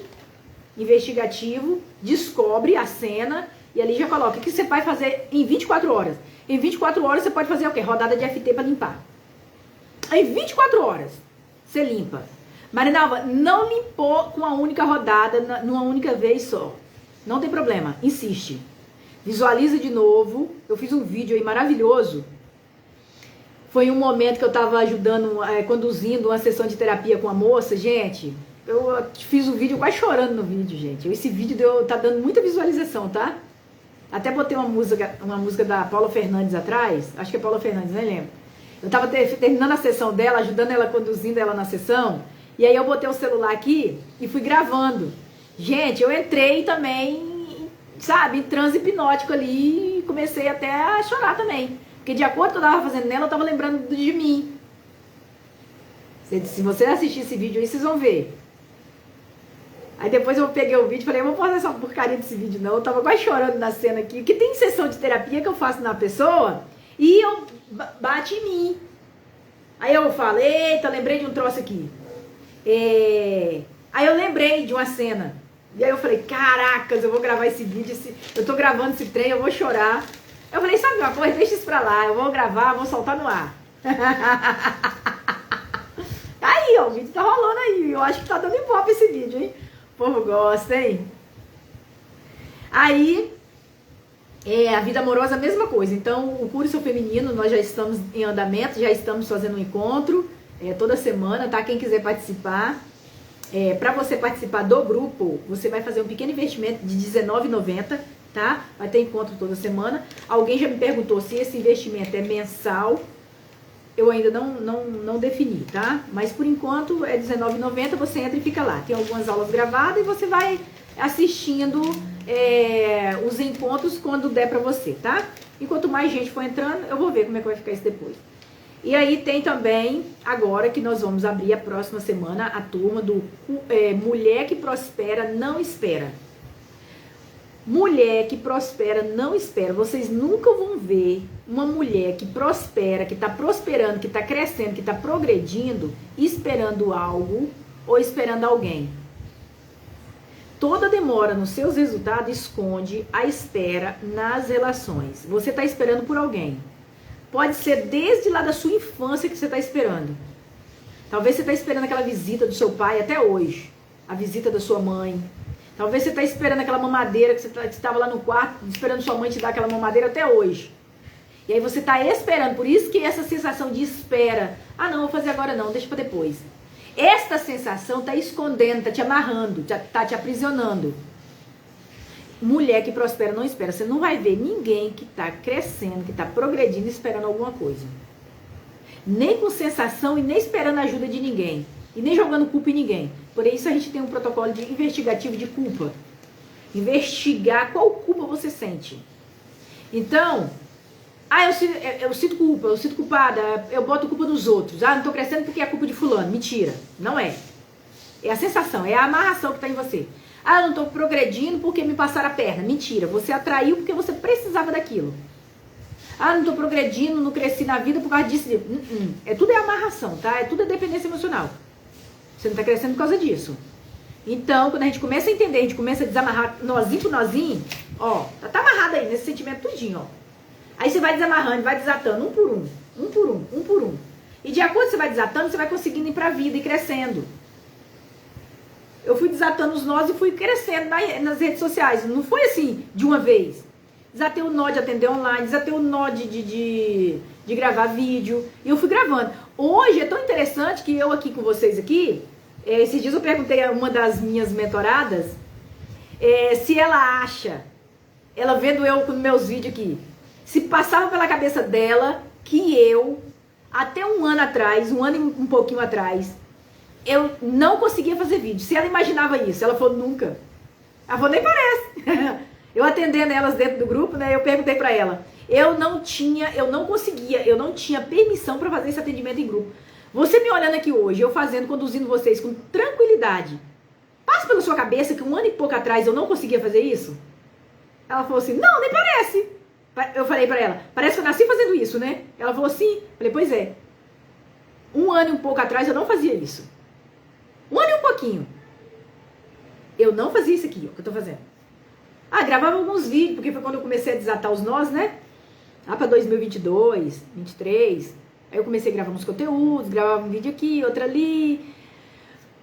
investigativo, descobre a cena e ali já coloca o que você vai fazer em 24 horas. Em 24 horas você pode fazer o quê? Rodada de FT para limpar. Em 24 horas você limpa. Marinalva, não limpou com a única rodada, numa única vez só. Não tem problema, insiste. Visualiza de novo. Eu fiz um vídeo aí maravilhoso. Foi um momento que eu tava ajudando, conduzindo uma sessão de terapia com a moça. Gente, eu fiz o vídeo quase chorando no vídeo, gente. Esse vídeo tá dando muita visualização, tá? Até botei uma música da Paula Fernandes atrás. Acho que é Paula Fernandes, nem lembro. Eu tava terminando a sessão dela, ajudando ela, conduzindo ela na sessão. E aí eu botei o celular aqui e fui gravando. Gente, eu entrei também, sabe, em transe hipnótico ali e comecei até a chorar também. Porque de acordo com o que eu tava fazendo nela, eu tava lembrando de mim. Se você assistir esse vídeo aí, vocês vão ver. Aí depois eu peguei o vídeo e falei, eu vou fazer essa porcaria desse vídeo não. Eu tava quase chorando na cena aqui. Porque tem sessão de terapia que eu faço na pessoa e eu bate em mim. Aí eu falo, eita, lembrei de um troço aqui. Aí eu lembrei de uma cena. E aí eu falei, caracas, eu vou gravar esse vídeo. Eu tô gravando esse trem, eu vou chorar. Eu falei, sabe uma coisa? Deixa isso pra lá. Eu vou gravar, vou soltar no ar. Aí, ó, o vídeo tá rolando aí. Eu acho que tá dando ibope esse vídeo, hein? O povo gosta, hein? Aí, a vida amorosa, a mesma coisa. Então, o Cure Seu Feminino, nós já estamos em andamento, já estamos fazendo um encontro toda semana, tá? Quem quiser participar. Para você participar do grupo, você vai fazer um pequeno investimento de R$19,90, tá? Vai ter encontro toda semana. Alguém já me perguntou se esse investimento é mensal. Eu ainda não defini, tá? Mas por enquanto é R$19,90, você entra e fica lá. Tem algumas aulas gravadas e você vai assistindo os encontros quando der pra você, tá? E quanto mais gente for entrando, eu vou ver como é que vai ficar isso depois. E aí tem também, agora que nós vamos abrir a próxima semana, a turma do Mulher que Prospera Não Espera. Mulher que prospera não espera. Vocês nunca vão ver uma mulher que prospera, que está prosperando, que está crescendo, que está progredindo, esperando algo ou esperando alguém. Toda demora nos seus resultados esconde a espera nas relações. Você está esperando por alguém. Pode ser desde lá da sua infância que você está esperando. Talvez você está esperando aquela visita do seu pai até hoje. A visita da sua mãe. Talvez você está esperando aquela mamadeira que você estava lá no quarto, esperando sua mãe te dar aquela mamadeira até hoje. E aí você está esperando. Por isso que essa sensação de espera. Ah, não, vou fazer agora não, deixa para depois. Esta sensação está escondendo, está te amarrando, está te aprisionando. Mulher que prospera não espera. Você não vai ver ninguém que está crescendo, que está progredindo, esperando alguma coisa. Nem com sensação e nem esperando a ajuda de ninguém. E nem jogando culpa em ninguém. Por isso a gente tem um protocolo investigativo de culpa. Investigar qual culpa você sente. Então, eu sinto culpa, eu sinto culpada, eu boto culpa nos outros. Ah, não estou crescendo porque é culpa de fulano. Mentira, não é. É a sensação, é a amarração que está em você. Ah, eu não estou progredindo porque me passaram a perna. Mentira, você atraiu porque você precisava daquilo. Ah, não estou progredindo, não cresci na vida por causa disso. Tudo é amarração, tá? Tudo é dependência emocional. Você não está crescendo por causa disso. Então, quando a gente começa a entender, a gente começa a desamarrar nozinho por nozinho, ó, tá amarrado aí nesse sentimento tudinho, ó. Aí você vai desamarrando, vai desatando, um por um, um por um, um por um. E de acordo com você vai desatando, você vai conseguindo ir pra vida e crescendo. Eu fui desatando os nós e fui crescendo nas redes sociais. Não foi assim, de uma vez. Desatei o nó de atender online, desatei o nó de gravar vídeo. E eu fui gravando. Hoje é tão interessante que eu aqui com vocês aqui, esses dias eu perguntei a uma das minhas mentoradas, se ela acha, ela vendo eu com meus vídeos aqui, se passava pela cabeça dela que eu, até um ano atrás, um ano e um pouquinho atrás, eu não conseguia fazer vídeo. Se ela imaginava isso, ela falou, nunca. Ela falou, nem parece. Eu atendendo elas dentro do grupo, né, eu perguntei pra ela. Eu não tinha permissão pra fazer esse atendimento em grupo. Você me olhando aqui hoje, eu conduzindo vocês com tranquilidade, passa pela sua cabeça que um ano e pouco atrás eu não conseguia fazer isso? Ela falou assim, não, nem parece. Eu falei pra ela, parece que eu nasci fazendo isso, né? Ela falou sim. Falei, pois é. Um ano e um pouco atrás eu não fazia isso. Um ano e um pouquinho. Eu não fazia isso aqui, ó, que eu tô fazendo. Gravava alguns vídeos, porque foi quando eu comecei a desatar os nós, né? Lá pra 2022, 23. Aí eu comecei a gravar uns conteúdos, gravava um vídeo aqui, outro ali.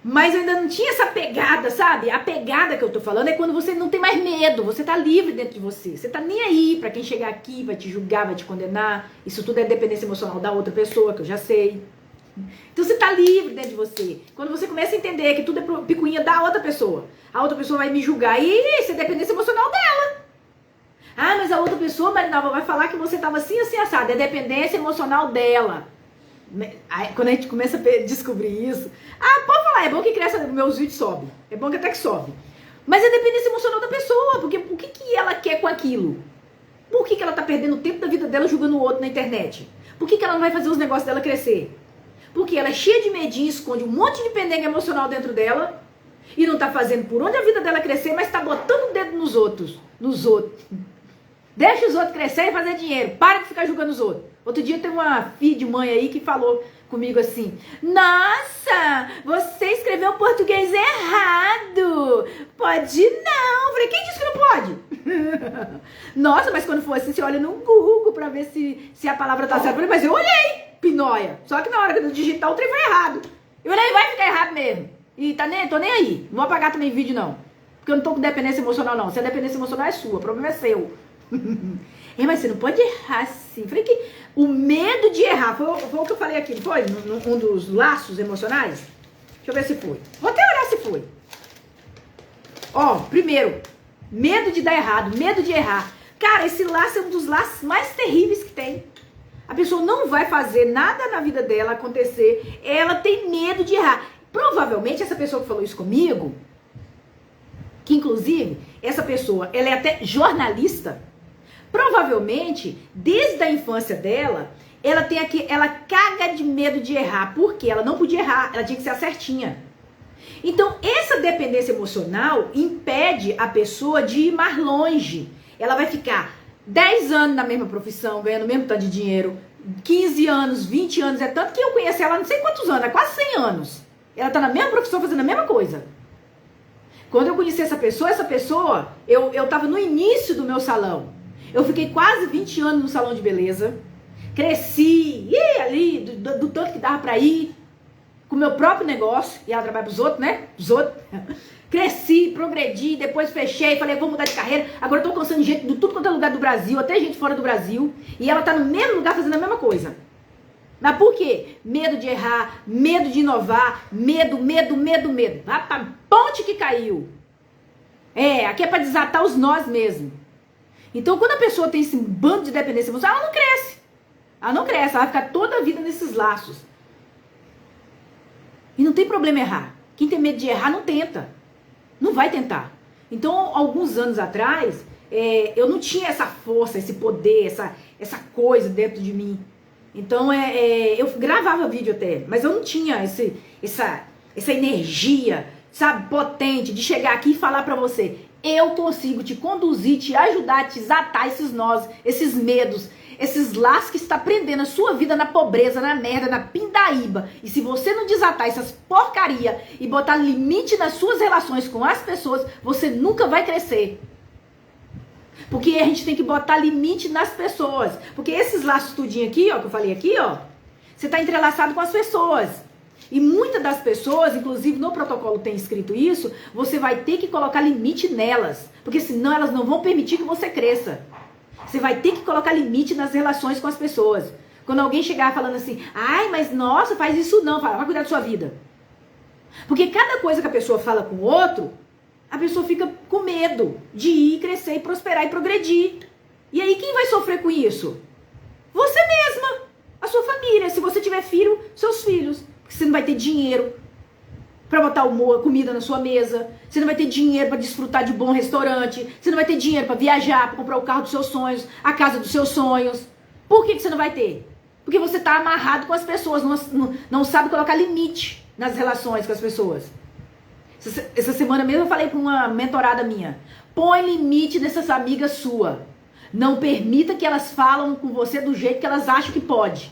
Mas eu ainda não tinha essa pegada, sabe? A pegada que eu tô falando é quando você não tem mais medo, você tá livre dentro de você. Você tá nem aí pra quem chegar aqui, vai te julgar, vai te condenar. Isso tudo é dependência emocional da outra pessoa, que eu já sei. Então você tá livre dentro de você. Quando você começa a entender que tudo é picuinha da outra pessoa, a outra pessoa vai me julgar. E isso é dependência emocional dela. Mas a outra pessoa, Marinalva, vai falar que você tava assim, assim, assado. É dependência emocional dela. Aí, quando a gente começa a descobrir isso, pode falar, é bom que cresce, meus vídeos sobe. É bom que até que sobe. Mas é dependência emocional da pessoa, porque o que ela quer com aquilo? Por que ela tá perdendo o tempo da vida dela julgando o outro na internet? Por que ela não vai fazer os negócios dela crescer? Porque ela é cheia de medinho, esconde um monte de pendenga emocional dentro dela e não tá fazendo por onde a vida dela crescer, mas tá botando o dedo nos outros. Deixa os outros crescer e fazer dinheiro. Para de ficar julgando os outros. Outro dia tem uma filha de mãe aí que falou comigo assim, nossa, você escreveu português errado. Pode não. Falei, quem disse que não pode? Nossa, mas quando for assim, você olha no Google pra ver se a palavra tá certa. Falei, mas eu olhei, pinóia. Só que na hora de digitar o trem foi errado. Eu olhei, vai ficar errado mesmo. E tô nem aí. Não vou apagar também vídeo, não. Porque eu não tô com dependência emocional, não. Se a dependência emocional é sua, o problema é seu. Mas você não pode errar assim. Falei que o medo de errar, foi o que eu falei aqui, não foi? Um dos laços emocionais? Deixa eu ver se foi. Vou até olhar se foi. Primeiro, medo de dar errado, medo de errar. Cara, esse laço é um dos laços mais terríveis que tem. A pessoa não vai fazer nada na vida dela acontecer, ela tem medo de errar. Provavelmente essa pessoa que falou isso comigo, que inclusive essa pessoa, ela é até jornalista, provavelmente desde a infância dela, ela caga de medo de errar, porque ela não podia errar, ela tinha que ser a certinha. Então essa dependência emocional impede a pessoa de ir mais longe. Ela vai ficar 10 anos na mesma profissão, ganhando o mesmo tanto de dinheiro, 15 anos, 20 anos, é tanto que eu conheci ela não sei quantos anos, é quase 100 anos. Ela tá na mesma profissão fazendo a mesma coisa. Quando eu conheci essa pessoa, eu tava no início do meu salão. Eu fiquei quase 20 anos no salão de beleza. Cresci, ali, do tanto que dava pra ir, com o meu próprio negócio. E ela trabalha pros outros, né? Pros outros. Cresci, progredi, depois fechei, falei, vou mudar de carreira. Agora eu tô alcançando gente de tudo quanto é lugar do Brasil, até gente fora do Brasil. E ela tá no mesmo lugar fazendo a mesma coisa. Mas por quê? Medo de errar, medo de inovar, medo. Vai pra ponte que caiu. Aqui é pra desatar os nós mesmo. Então, quando a pessoa tem esse bando de dependência emocional, ela não cresce. Ela vai ficar toda a vida nesses laços. E não tem problema errar. Quem tem medo de errar não tenta. Não vai tentar. Então, alguns anos atrás, eu não tinha essa força, esse poder, essa coisa dentro de mim. Então, eu gravava vídeo até, mas eu não tinha essa energia, sabe, potente de chegar aqui e falar pra você, eu consigo te conduzir, te ajudar, te desatar esses nós, esses medos, esses laços que está prendendo a sua vida na pobreza, na merda, na pindaíba. E se você não desatar essas porcaria e botar limite nas suas relações com as pessoas, você nunca vai crescer. Porque a gente tem que botar limite nas pessoas. Porque esses laços tudinho aqui, ó, que eu falei aqui, ó, você tá entrelaçado com as pessoas. E muitas das pessoas, inclusive no protocolo tem escrito isso, você vai ter que colocar limite nelas. Porque senão elas não vão permitir que você cresça. Você vai ter que colocar limite nas relações com as pessoas. Quando alguém chegar falando assim, ai, mas nossa, faz isso não, fala, vai cuidar da sua vida. Porque cada coisa que a pessoa fala com o outro, a pessoa fica com medo de ir, crescer, e prosperar e progredir. E aí quem vai sofrer com isso? Você mesma, a sua família. Se você tiver filho, seus filhos. Porque você não vai ter dinheiro para botar comida na sua mesa. Você não vai ter dinheiro para desfrutar de bom restaurante. Você não vai ter dinheiro para viajar, para comprar o carro dos seus sonhos, a casa dos seus sonhos. Por que você não vai ter? Porque você está amarrado com as pessoas, não sabe colocar limite nas relações com as pessoas. Essa semana mesmo eu falei para uma mentorada minha, põe limite nessas amigas suas. Não permita que elas falam com você do jeito que elas acham que pode.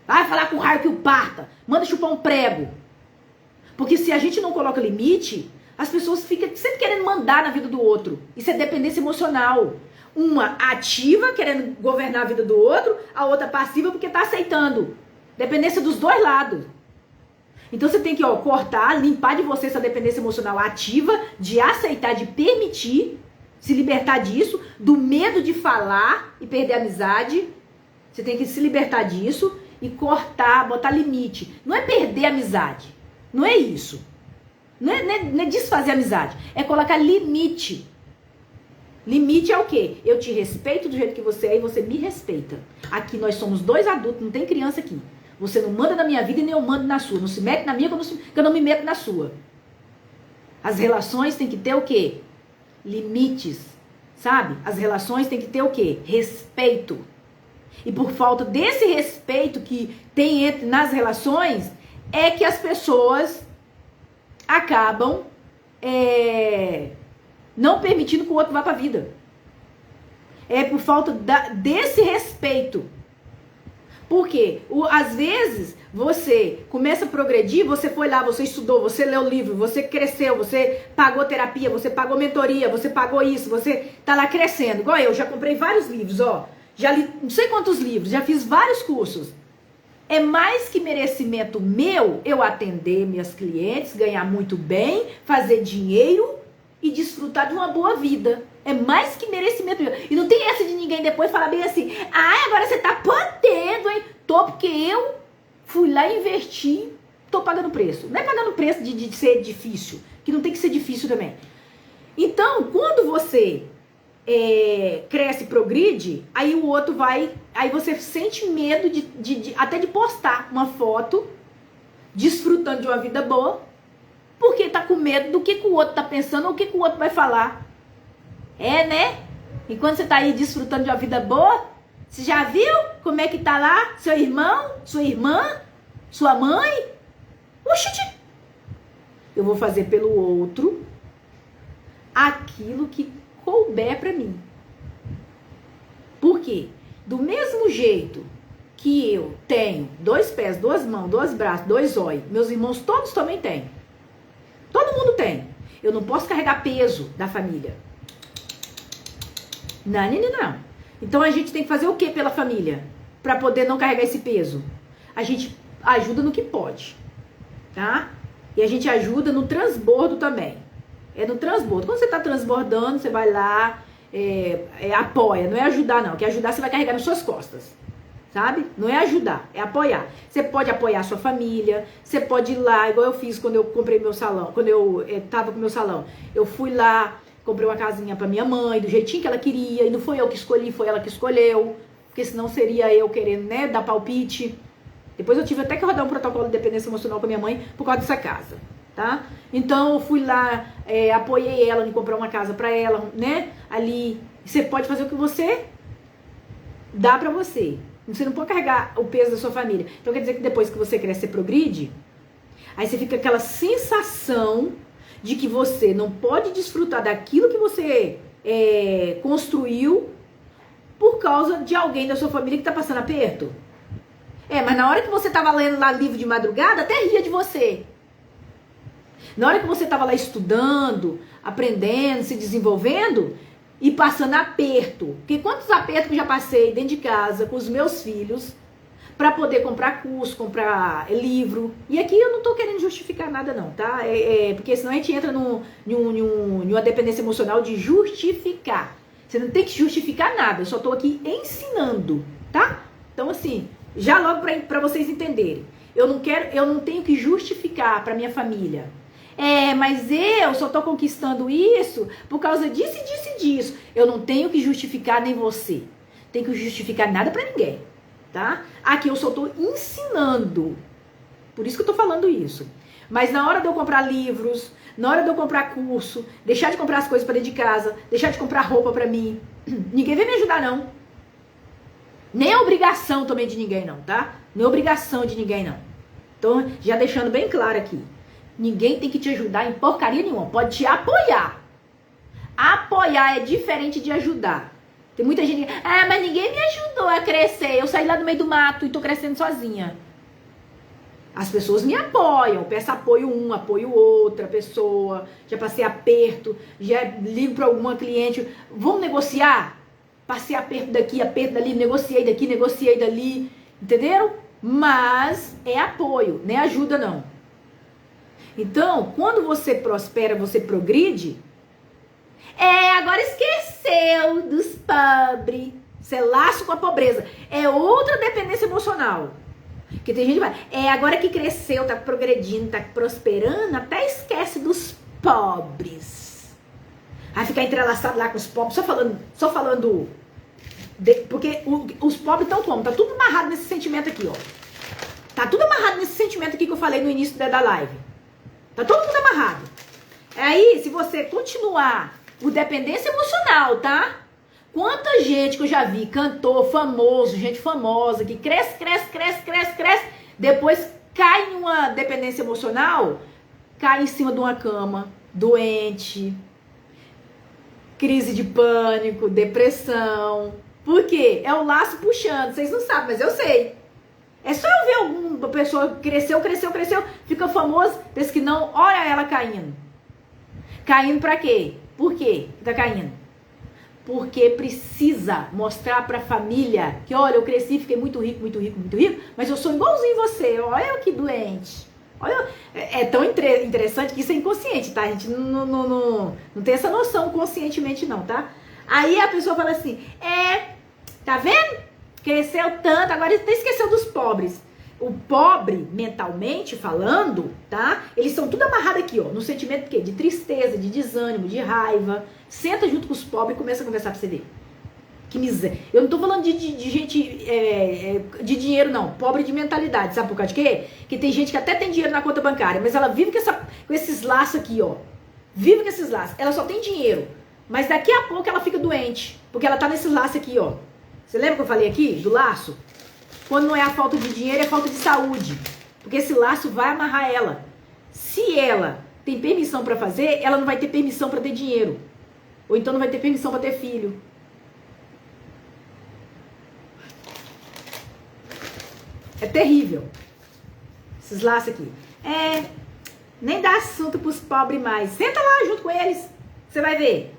Vai falar com o raio que o parta, manda chupar um prego. Porque se a gente não coloca limite, as pessoas ficam sempre querendo mandar na vida do outro. Isso é dependência emocional. Uma ativa, querendo governar a vida do outro, a outra passiva porque está aceitando. Dependência dos dois lados. Então você tem que cortar, limpar de você essa dependência emocional ativa, de aceitar, de permitir, se libertar disso, do medo de falar e perder a amizade. Você tem que se libertar disso e cortar, botar limite. Não é perder a amizade. Não é isso. Não é desfazer a amizade. É colocar limite. Limite é o quê? Eu te respeito do jeito que você é e você me respeita. Aqui nós somos dois adultos, não tem criança aqui. Você não manda na minha vida e nem eu mando na sua. Não se mete na minha que eu não me meto na sua. As relações têm que ter o quê? Limites, sabe? As relações têm que ter o quê? Respeito. E por falta desse respeito que tem nas relações, é que as pessoas acabam não permitindo que o outro vá para a vida. É por falta desse respeito. Por quê? Às vezes, você começa a progredir, você foi lá, você estudou, você leu livro, você cresceu, você pagou terapia, você pagou mentoria, você pagou isso, você tá lá crescendo. Igual eu, já comprei vários livros, ó. Já li não sei quantos livros, já fiz vários cursos. É mais que merecimento meu eu atender minhas clientes, ganhar muito bem, fazer dinheiro e desfrutar de uma boa vida. É mais que merecimento meu. E não tem essa de ninguém depois falar bem assim, agora você tá podendo, hein? Tô, porque eu fui lá e investi, tô pagando preço. Não é pagando preço de ser difícil, que não tem que ser difícil também. Então, quando você cresce e progride, aí o outro aí você sente medo até de postar uma foto desfrutando de uma vida boa, porque tá com medo do que o outro tá pensando ou o que o outro vai falar. Né? Enquanto você tá aí desfrutando de uma vida boa, você já viu como é que tá lá seu irmão, sua irmã, sua mãe? Oxi! Eu vou fazer pelo outro aquilo que couber pra mim. Por quê? Do mesmo jeito que eu tenho 2 pés, 2 mãos, 2 braços, 2 olhos, meus irmãos todos também têm. Todo mundo tem. Eu não posso carregar peso da família. Não. Então a gente tem que fazer o que pela família? Para poder não carregar esse peso? A gente ajuda no que pode. Tá? E a gente ajuda no transbordo também. É no transbordo. Quando você está transbordando, você vai lá, apoia. Não é ajudar, não. Porque ajudar você vai carregar nas suas costas. Sabe? Não é ajudar, é apoiar. Você pode apoiar a sua família, você pode ir lá, igual eu fiz quando eu comprei meu salão, quando eu tava com meu salão. Eu fui lá, comprei uma casinha pra minha mãe, do jeitinho que ela queria, e não foi eu que escolhi, foi ela que escolheu, porque senão seria eu querendo, né, dar palpite. Depois eu tive até que rodar um protocolo de dependência emocional com a minha mãe por causa dessa casa, tá? Então eu fui lá, apoiei ela em comprar uma casa pra ela, né? Ali, você pode fazer o que você dá pra você. Você não pode carregar o peso da sua família. Então quer dizer que depois que você cresce, você progride, aí você fica com aquela sensação de que você não pode desfrutar daquilo que você construiu por causa de alguém da sua família que tá passando aperto. Mas na hora que você tava lendo lá livro de madrugada, até ria de você. Na hora que você tava lá estudando, aprendendo, se desenvolvendo, e passando aperto. Porque quantos apertos que eu já passei dentro de casa com os meus filhos para poder comprar curso, comprar livro. E aqui eu não tô querendo justificar nada não, tá? Porque senão a gente entra numa dependência emocional de justificar. Você não tem que justificar nada, eu só tô aqui ensinando, tá? Então assim, já logo para vocês entenderem. Eu não tenho que justificar para minha família. Mas eu só tô conquistando isso por causa disso e disso e disso. Eu não tenho que justificar nem você. Tenho que justificar nada para ninguém, tá? Aqui eu só tô ensinando. Por isso que eu tô falando isso. Mas na hora de eu comprar livros, na hora de eu comprar curso, deixar de comprar as coisas para dentro de casa, deixar de comprar roupa para mim, ninguém vai me ajudar não. Nem é obrigação também de ninguém não, tá? Nem é obrigação de ninguém não. Então, já deixando bem claro aqui. Ninguém tem que te ajudar em porcaria nenhuma. Pode te apoiar. Apoiar é diferente de ajudar. Tem muita gente que... mas ninguém me ajudou a crescer. Eu saí lá do meio do mato e tô crescendo sozinha. As pessoas me apoiam. Peço apoio apoio outra pessoa. Já passei aperto. Já ligo pra alguma cliente. Vamos negociar? Passei aperto daqui, aperto dali. Negociei daqui, negociei dali. Entenderam? Mas é apoio, não é ajuda não. Então, quando você prospera, você progride, agora esqueceu dos pobres. Você laço com a pobreza. É outra dependência emocional. Porque tem gente que vai, agora que cresceu, tá progredindo, tá prosperando, até esquece dos pobres. Vai ficar entrelaçado lá com os pobres, só falando porque os pobres estão como? Tá tudo amarrado nesse sentimento aqui, ó. Tá tudo amarrado nesse sentimento aqui que eu falei no início da live. Tá todo mundo amarrado. Aí, se você continuar por dependência emocional, tá? Quanta gente que eu já vi, cantor famoso, gente famosa, que cresce, depois cai em uma dependência emocional, cai em cima de uma cama, doente, crise de pânico, depressão. Por quê? É o laço puxando. Vocês não sabem, mas eu sei. É só eu ver alguma pessoa cresceu, fica famosa, pensa que não, olha ela caindo. Caindo pra quê? Por quê que tá caindo? Porque precisa mostrar pra família que, olha, eu cresci, fiquei muito rico, mas eu sou igualzinho você, olha eu que doente. Olha, é tão interessante que isso é inconsciente, tá? A gente não tem essa noção conscientemente não, tá? Aí a pessoa fala assim, tá vendo? Cresceu tanto, agora até esqueceu dos pobres. O pobre, mentalmente falando, tá? Eles são tudo amarrados aqui, ó, no sentimento de quê? De tristeza, de desânimo, de raiva. Senta junto com os pobres e começa a conversar pra você ver. Que miséria. Eu não tô falando de gente de dinheiro, não. Pobre de mentalidade. Sabe por causa de quê? Que tem gente que até tem dinheiro na conta bancária, mas ela vive com esses laços aqui, ó. Vive com esses laços. Ela só tem dinheiro. Mas daqui a pouco ela fica doente. Porque ela tá nesses laços aqui, ó. Você lembra que eu falei aqui do laço? Quando não é a falta de dinheiro, é a falta de saúde. Porque esse laço vai amarrar ela. Se ela tem permissão pra fazer, ela não vai ter permissão pra ter dinheiro. Ou então não vai ter permissão pra ter filho. É terrível. Esses laços aqui. Nem dá assunto pros pobres mais. Senta lá junto com eles. Você vai ver.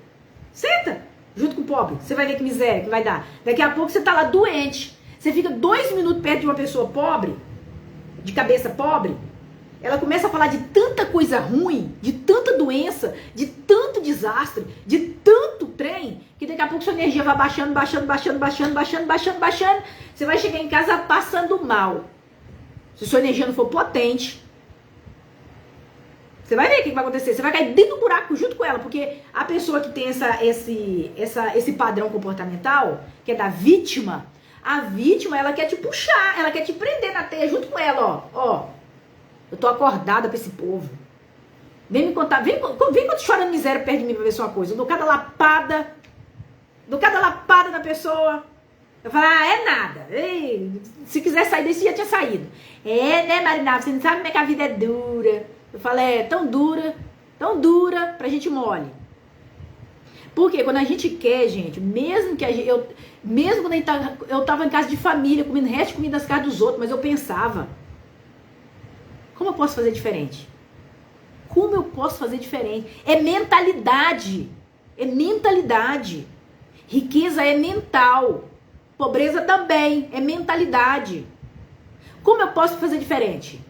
Senta junto com o pobre. Você vai ver que miséria que vai dar. Daqui a pouco você tá lá doente. Você fica 2 minutos perto de uma pessoa pobre, de cabeça pobre. Ela começa a falar de tanta coisa ruim, de tanta doença, de tanto desastre, de tanto trem, que daqui a pouco sua energia vai baixando. Você vai chegar em casa passando mal. Se sua energia não for potente, você vai ver o que vai acontecer. Você vai cair dentro do buraco junto com ela, porque a pessoa que tem esse padrão comportamental, que é da vítima, a vítima, ela quer te puxar, ela quer te prender na teia junto com ela, ó. Eu tô acordada pra esse povo. Vem me contar, vem quando chorando miséria perto de mim pra ver só uma coisa. Eu dou cada lapada na pessoa. Eu falo, é nada. Ei, se quiser sair desse, já tinha saído. Né, Marina? Você não sabe como é que a vida é dura. Eu falo, tão dura pra gente mole. Porque quando a gente quer, gente, mesmo quando eu tava em casa de família, comendo resto de comida das casas dos outros, mas eu pensava, como eu posso fazer diferente? Como eu posso fazer diferente? É mentalidade. é mentalidade. Riqueza é mental. Pobreza também é mentalidade. Como eu posso fazer diferente?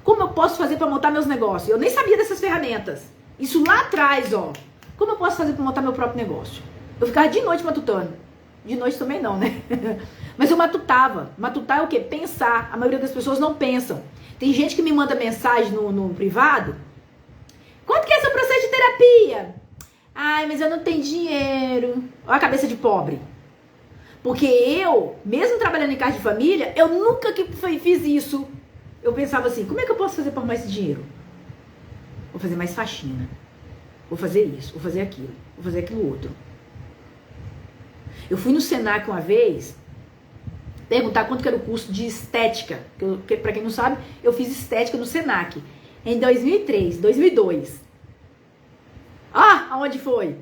Como eu posso fazer para montar meus negócios? Eu nem sabia dessas ferramentas. Isso lá atrás, ó. Como eu posso fazer para montar meu próprio negócio? Eu ficava de noite matutando. De noite também não, né? Mas eu matutava. Matutar é o quê? Pensar. A maioria das pessoas não pensam. Tem gente que me manda mensagem no privado. Quanto que é seu processo de terapia? Ai, mas eu não tenho dinheiro. Olha a cabeça de pobre. Porque eu, mesmo trabalhando em casa de família, eu nunca que fiz isso. Eu pensava assim, como é que eu posso fazer para arrumar esse dinheiro? Vou fazer mais faxina. Vou fazer isso, vou fazer aquilo, vou fazer aquilo outro. Eu fui no Senac uma vez perguntar quanto que era o curso de estética. Que para quem não sabe, eu fiz estética no Senac em 2003, 2002. Ah, aonde foi?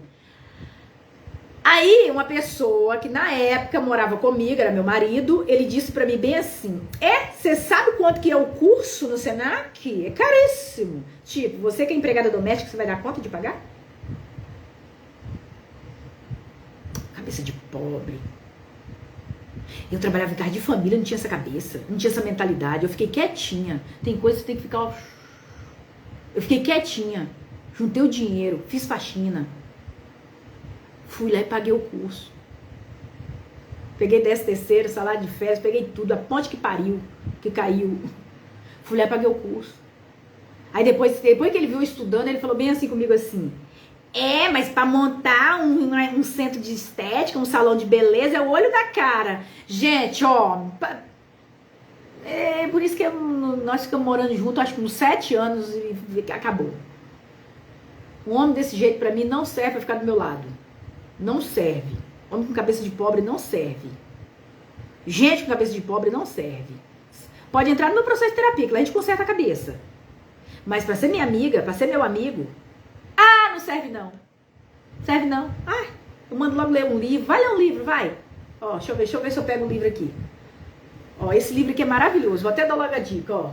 Aí, uma pessoa que na época morava comigo, era meu marido, ele disse pra mim bem assim, você sabe quanto que é o curso no Senac? É caríssimo. Tipo, você que é empregada doméstica, você vai dar conta de pagar? Cabeça de pobre. Eu trabalhava em casa de família, não tinha essa cabeça, não tinha essa mentalidade. Eu fiquei quietinha. Tem coisa que você tem que ficar... Eu fiquei quietinha. Juntei o dinheiro, fiz faxina. Fui lá e paguei o curso. Peguei 13º, salário de férias, peguei tudo, a ponte que pariu, que caiu. Fui lá e paguei o curso. Aí depois que ele viu eu estudando, ele falou bem assim comigo assim, mas para montar um centro de estética, um salão de beleza, é o olho da cara. Gente, ó, por isso que nós ficamos morando juntos, acho que uns 7 anos e acabou. Um homem desse jeito pra mim não serve pra ficar do meu lado. Não serve. Homem com cabeça de pobre não serve. Gente com cabeça de pobre não serve. Pode entrar no meu processo de terapia, que lá a gente conserta a cabeça. Mas pra ser minha amiga, pra ser meu amigo, não serve não. Serve não. Eu mando logo ler um livro. Vai ler um livro, vai. Ó, deixa eu ver se eu pego um livro aqui. Ó, esse livro aqui é maravilhoso. Vou até dar logo a dica, ó.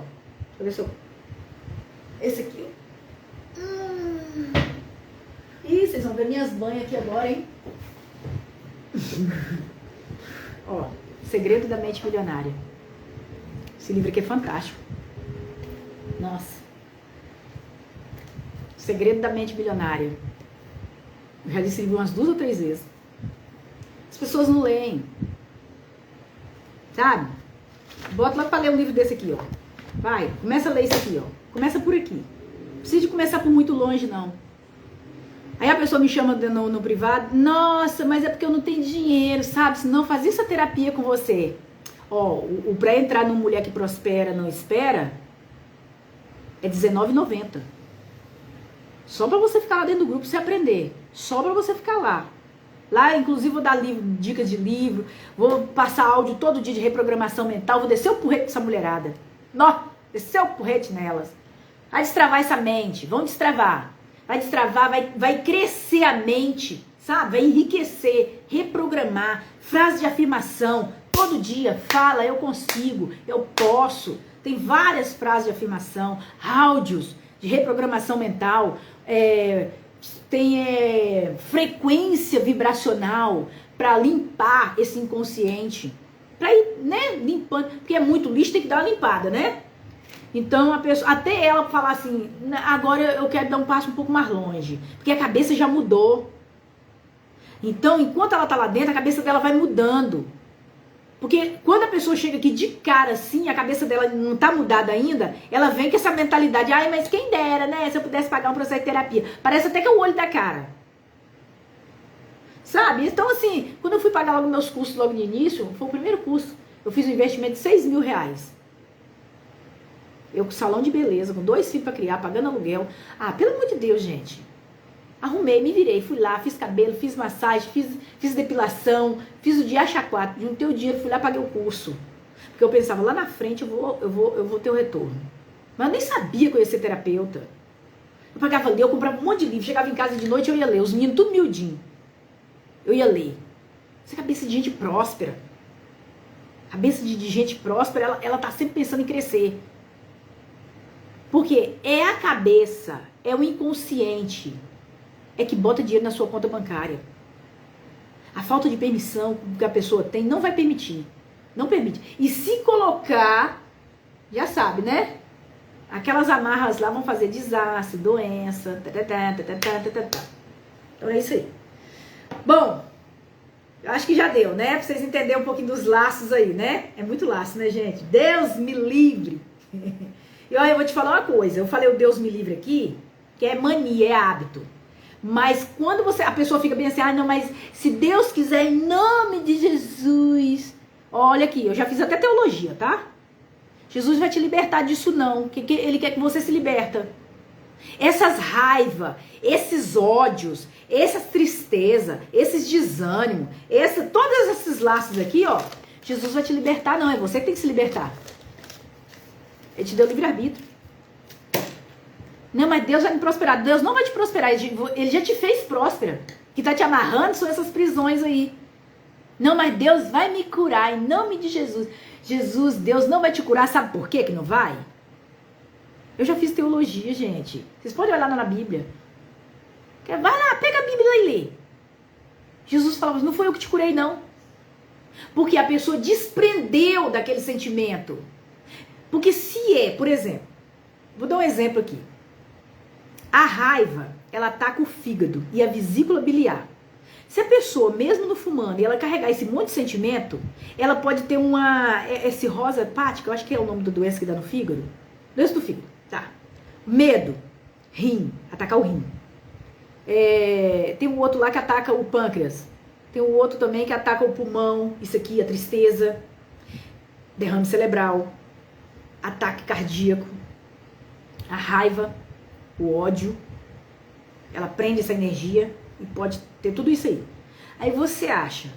Deixa eu ver se eu... Esse aqui, ó. Ih, vocês vão ver minhas banhas aqui agora, hein? Ó, Segredo da Mente Milionária. Esse livro aqui é fantástico. Nossa. Segredo da Mente Milionária. Eu já li esse livro umas 2 ou 3 vezes. As pessoas não leem. Sabe? Bota lá pra ler um livro desse aqui, ó. Vai, começa a ler isso aqui, ó. Começa por aqui. Não precisa de começar por muito longe, não. Aí a pessoa me chama no privado, nossa, mas é porque eu não tenho dinheiro, sabe? Se não, fazia essa terapia com você. Ó, pra entrar no Mulher que Prospera Não Espera, é R$19,90. Só pra você ficar lá dentro do grupo e você aprender. Só pra você ficar lá. Lá, inclusive, vou dar dicas de livro, vou passar áudio todo dia de reprogramação mental, vou descer o porrete dessa mulherada. Nó, descer o porrete nelas. Vai destravar essa mente, vão destravar. Vai destravar, vai crescer a mente, sabe? Vai enriquecer, reprogramar, frase de afirmação. Todo dia fala, eu consigo, eu posso. Tem várias frases de afirmação, áudios de reprogramação mental, tem frequência vibracional para limpar esse inconsciente. Para ir, né, limpando, porque é muito lixo, tem que dar uma limpada, né? Então, a pessoa, até ela falar assim, agora eu quero dar um passo um pouco mais longe, porque a cabeça já mudou. Então, enquanto ela tá lá dentro, a cabeça dela vai mudando. Porque quando a pessoa chega aqui de cara assim, a cabeça dela não tá mudada ainda, ela vem com essa mentalidade, mas quem dera, né, se eu pudesse pagar um processo de terapia. Parece até que é o olho da cara. Sabe? Então, assim, quando eu fui pagar logo meus cursos logo no início, foi o primeiro curso, eu fiz um investimento de R$6.000. Eu com salão de beleza, com 2 filhos pra criar, pagando aluguel. Pelo amor de Deus, gente. Arrumei, me virei, fui lá, fiz cabelo, fiz massagem, fiz depilação, fiz o dia A4, juntei o dinheiro, fui lá, paguei o curso. Porque eu pensava, lá na frente eu vou ter o retorno. Mas eu nem sabia que eu ia ser terapeuta. Eu pagava ler, eu comprava um monte de livro, chegava em casa de noite, eu ia ler, os meninos tudo miudinho. Eu ia ler. Essa cabeça de gente próspera. Cabeça de gente próspera, ela tá sempre pensando em crescer. Porque é a cabeça, é o inconsciente, é que bota dinheiro na sua conta bancária. A falta de permissão que a pessoa tem não vai permitir. Não permite. E se colocar, já sabe, né? Aquelas amarras lá vão fazer desastre, doença, Então é isso aí. Bom, eu acho que já deu, né? Pra vocês entenderem um pouquinho dos laços aí, né? É muito laço, né, gente? Deus me livre. E olha, eu vou te falar uma coisa. Eu falei o Deus me livre aqui, que é mania, é hábito. Mas quando a pessoa fica bem assim, não, mas se Deus quiser, em nome de Jesus. Olha aqui, eu já fiz até teologia, tá? Jesus vai te libertar disso não. Ele quer que você se liberta. Essas raivas, esses ódios, essas tristezas, esses desânimos, todos esses laços aqui, ó. Jesus vai te libertar, não. É você que tem que se libertar. Ele te deu livre-arbítrio. Não, mas Deus vai me prosperar. Deus não vai te prosperar. Ele já te fez próspera. O que tá te amarrando são essas prisões aí. Não, mas Deus vai me curar em nome de Jesus. Deus não vai te curar. Sabe por quê que não vai? Eu já fiz teologia, gente. Vocês podem olhar lá na Bíblia. Vai lá, pega a Bíblia e lê. Jesus falava, não foi eu que te curei, não. Porque a pessoa desprendeu daquele sentimento. Porque por exemplo, vou dar um exemplo aqui. A raiva, ela ataca o fígado e a vesícula biliar. Se a pessoa, mesmo no fumando, e ela carregar esse monte de sentimento, ela pode ter esse rosa hepática, eu acho que é o nome da doença que dá no fígado. Doença do fígado, tá. Medo, rim, atacar o rim. Tem um outro lá que ataca o pâncreas. Tem um outro também que ataca o pulmão, isso aqui, a tristeza, derrame cerebral, ataque cardíaco, a raiva, o ódio, ela prende essa energia e pode ter tudo isso aí. Aí você acha,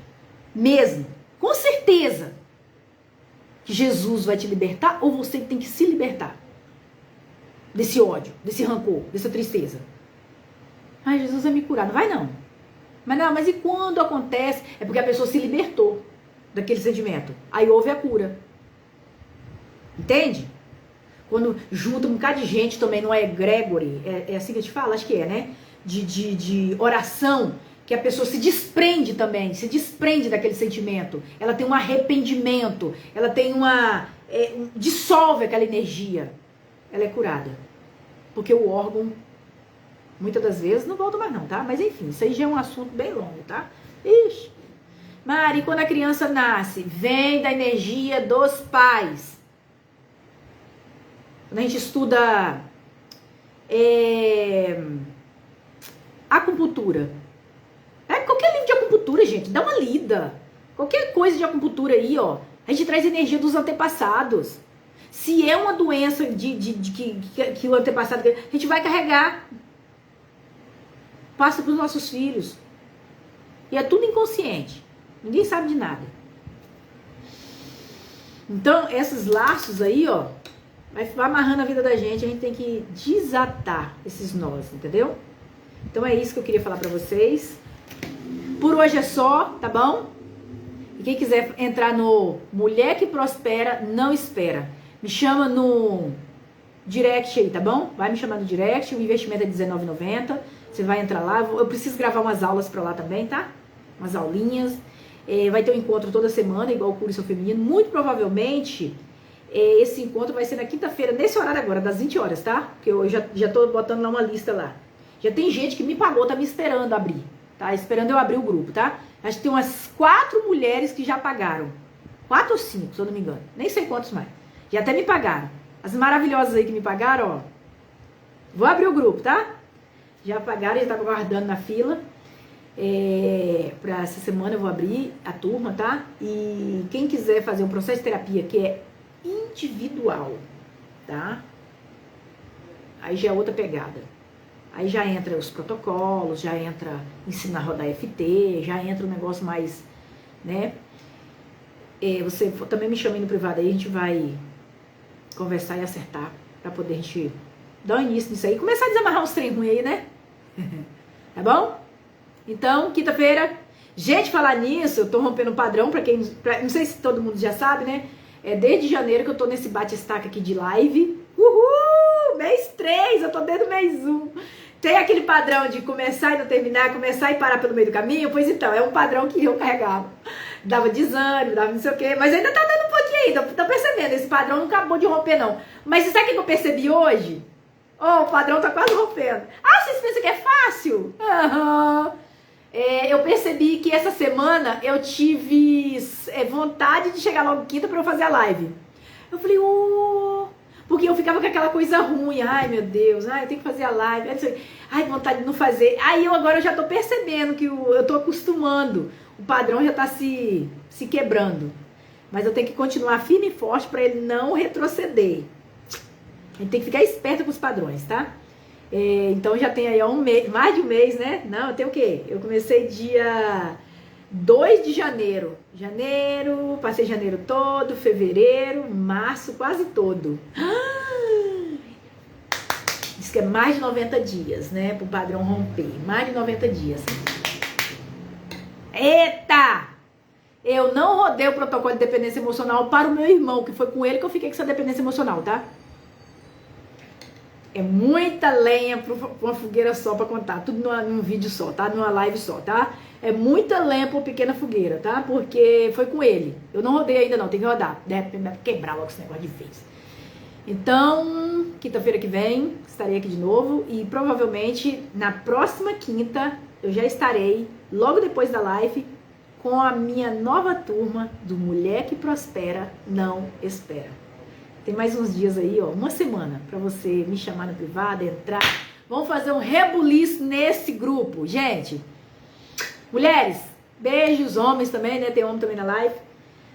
mesmo, com certeza, que Jesus vai te libertar ou você tem que se libertar desse ódio, desse rancor, dessa tristeza? Jesus vai me curar. Não vai não. Mas e quando acontece? É porque a pessoa se libertou daquele sentimento. Aí houve a cura. Entende? Quando junta um bocado de gente também, não é egregore, é assim que a gente fala? Acho que é, né? De oração, que a pessoa se desprende também, se desprende daquele sentimento. Ela tem um arrependimento, ela tem dissolve aquela energia. Ela é curada. Porque o órgão, muitas das vezes, não volta mais não, tá? Mas enfim, isso aí já é um assunto bem longo, tá? Ixi. Mari, quando a criança nasce, vem da energia dos pais. Quando a gente estuda acupuntura. Qualquer livro de acupuntura, gente, dá uma lida. Qualquer coisa de acupuntura aí, ó. A gente traz energia dos antepassados. Se é uma doença que o antepassado... A gente vai carregar. Passa para os nossos filhos. E é tudo inconsciente. Ninguém sabe de nada. Então, esses laços aí, ó, vai amarrando a vida da gente. A gente tem que desatar esses nós, entendeu? Então é isso que eu queria falar pra vocês. Por hoje é só, tá bom? E quem quiser entrar no Mulher que Prospera, não espera. Me chama no direct aí, tá bom? Vai me chamar no direct, o investimento é R$19,90. Você vai entrar lá. Eu preciso gravar umas aulas pra lá também, tá? Umas aulinhas. Vai ter um encontro toda semana, igual o Cure Seu Feminino. Muito provavelmente, esse encontro vai ser na quinta-feira, nesse horário agora, das 20 horas, tá? Porque eu já tô botando lá uma lista lá. Já tem gente que me pagou, tá me esperando abrir, tá? Esperando eu abrir o grupo, tá? Acho que tem umas 4 mulheres que já pagaram. 4 ou 5, se eu não me engano. Nem sei quantos mais. Já até me pagaram. As maravilhosas aí que me pagaram, ó. Vou abrir o grupo, tá? Já pagaram, já tava aguardando na fila. Pra essa semana eu vou abrir a turma, tá? E quem quiser fazer um processo de terapia que é individual, tá? Aí já é outra pegada. Aí já entra os protocolos, já entra ensinar a rodar FT, já entra um negócio mais, né? Você também me chama aí no privado aí, a gente vai conversar e acertar pra poder a gente dar um início nisso aí. Começar a desamarrar uns trem ruins aí, né? Tá bom? Então, quinta-feira. Gente, falar nisso, eu tô rompendo um padrão não sei se todo mundo já sabe, né? Desde janeiro que eu tô nesse bate-estaca aqui de live. Uhul! Mês 3, eu tô dentro do mês 1. Tem aquele padrão de começar e não terminar, começar e parar pelo meio do caminho? Pois então, é um padrão que eu carregava. Dava desânimo, dava não sei o quê, mas ainda tá dando um pouquinho ainda. Tô percebendo, esse padrão não acabou de romper, não. Mas sabe o que eu percebi hoje? Oh, o padrão tá quase rompendo. Ah, vocês pensam que é fácil? Aham. Eu percebi que essa semana eu tive vontade de chegar logo quinta pra eu fazer a live. Eu falei, porque eu ficava com aquela coisa ruim. Ai, meu Deus, eu tenho que fazer a live. Ai, vontade de não fazer. Aí agora eu já tô percebendo que eu tô acostumando. O padrão já tá se quebrando. Mas eu tenho que continuar firme e forte pra ele não retroceder. A gente tem que ficar esperto com os padrões, tá? Então já tem aí mais de um mês, né? Não, tem o quê? Eu comecei dia 2 de janeiro. Passei janeiro todo, fevereiro, março, quase todo. Diz que é mais de 90 dias, né? Pro padrão romper. Mais de 90 dias. Eita! Eu não rodei o protocolo de dependência emocional para o meu irmão, que foi com ele que eu fiquei com essa dependência emocional, tá? É muita lenha pra uma fogueira só pra contar. Tudo num vídeo só, tá? Numa live só, tá? É muita lenha pra uma pequena fogueira, tá? Porque foi com ele. Eu não rodei ainda não, tem que rodar. Deve quebrar logo esse negócio de vez. Então, quinta-feira que vem, estarei aqui de novo. E provavelmente, na próxima quinta, eu já estarei, logo depois da live, com a minha nova turma do Mulher que Prospera Não Espera. Tem mais uns dias aí, ó, uma semana, pra você me chamar no privado, entrar. Vamos fazer um rebuliço nesse grupo, gente. Mulheres, beijos, homens também, né? Tem homem também na live.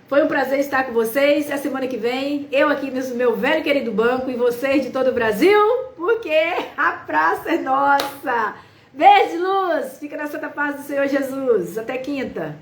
Foi um prazer estar com vocês. A semana que vem, eu aqui nesse meu velho querido banco e vocês de todo o Brasil, porque a praça é nossa. Beijo, luz. Fica na santa paz do Senhor Jesus. Até quinta.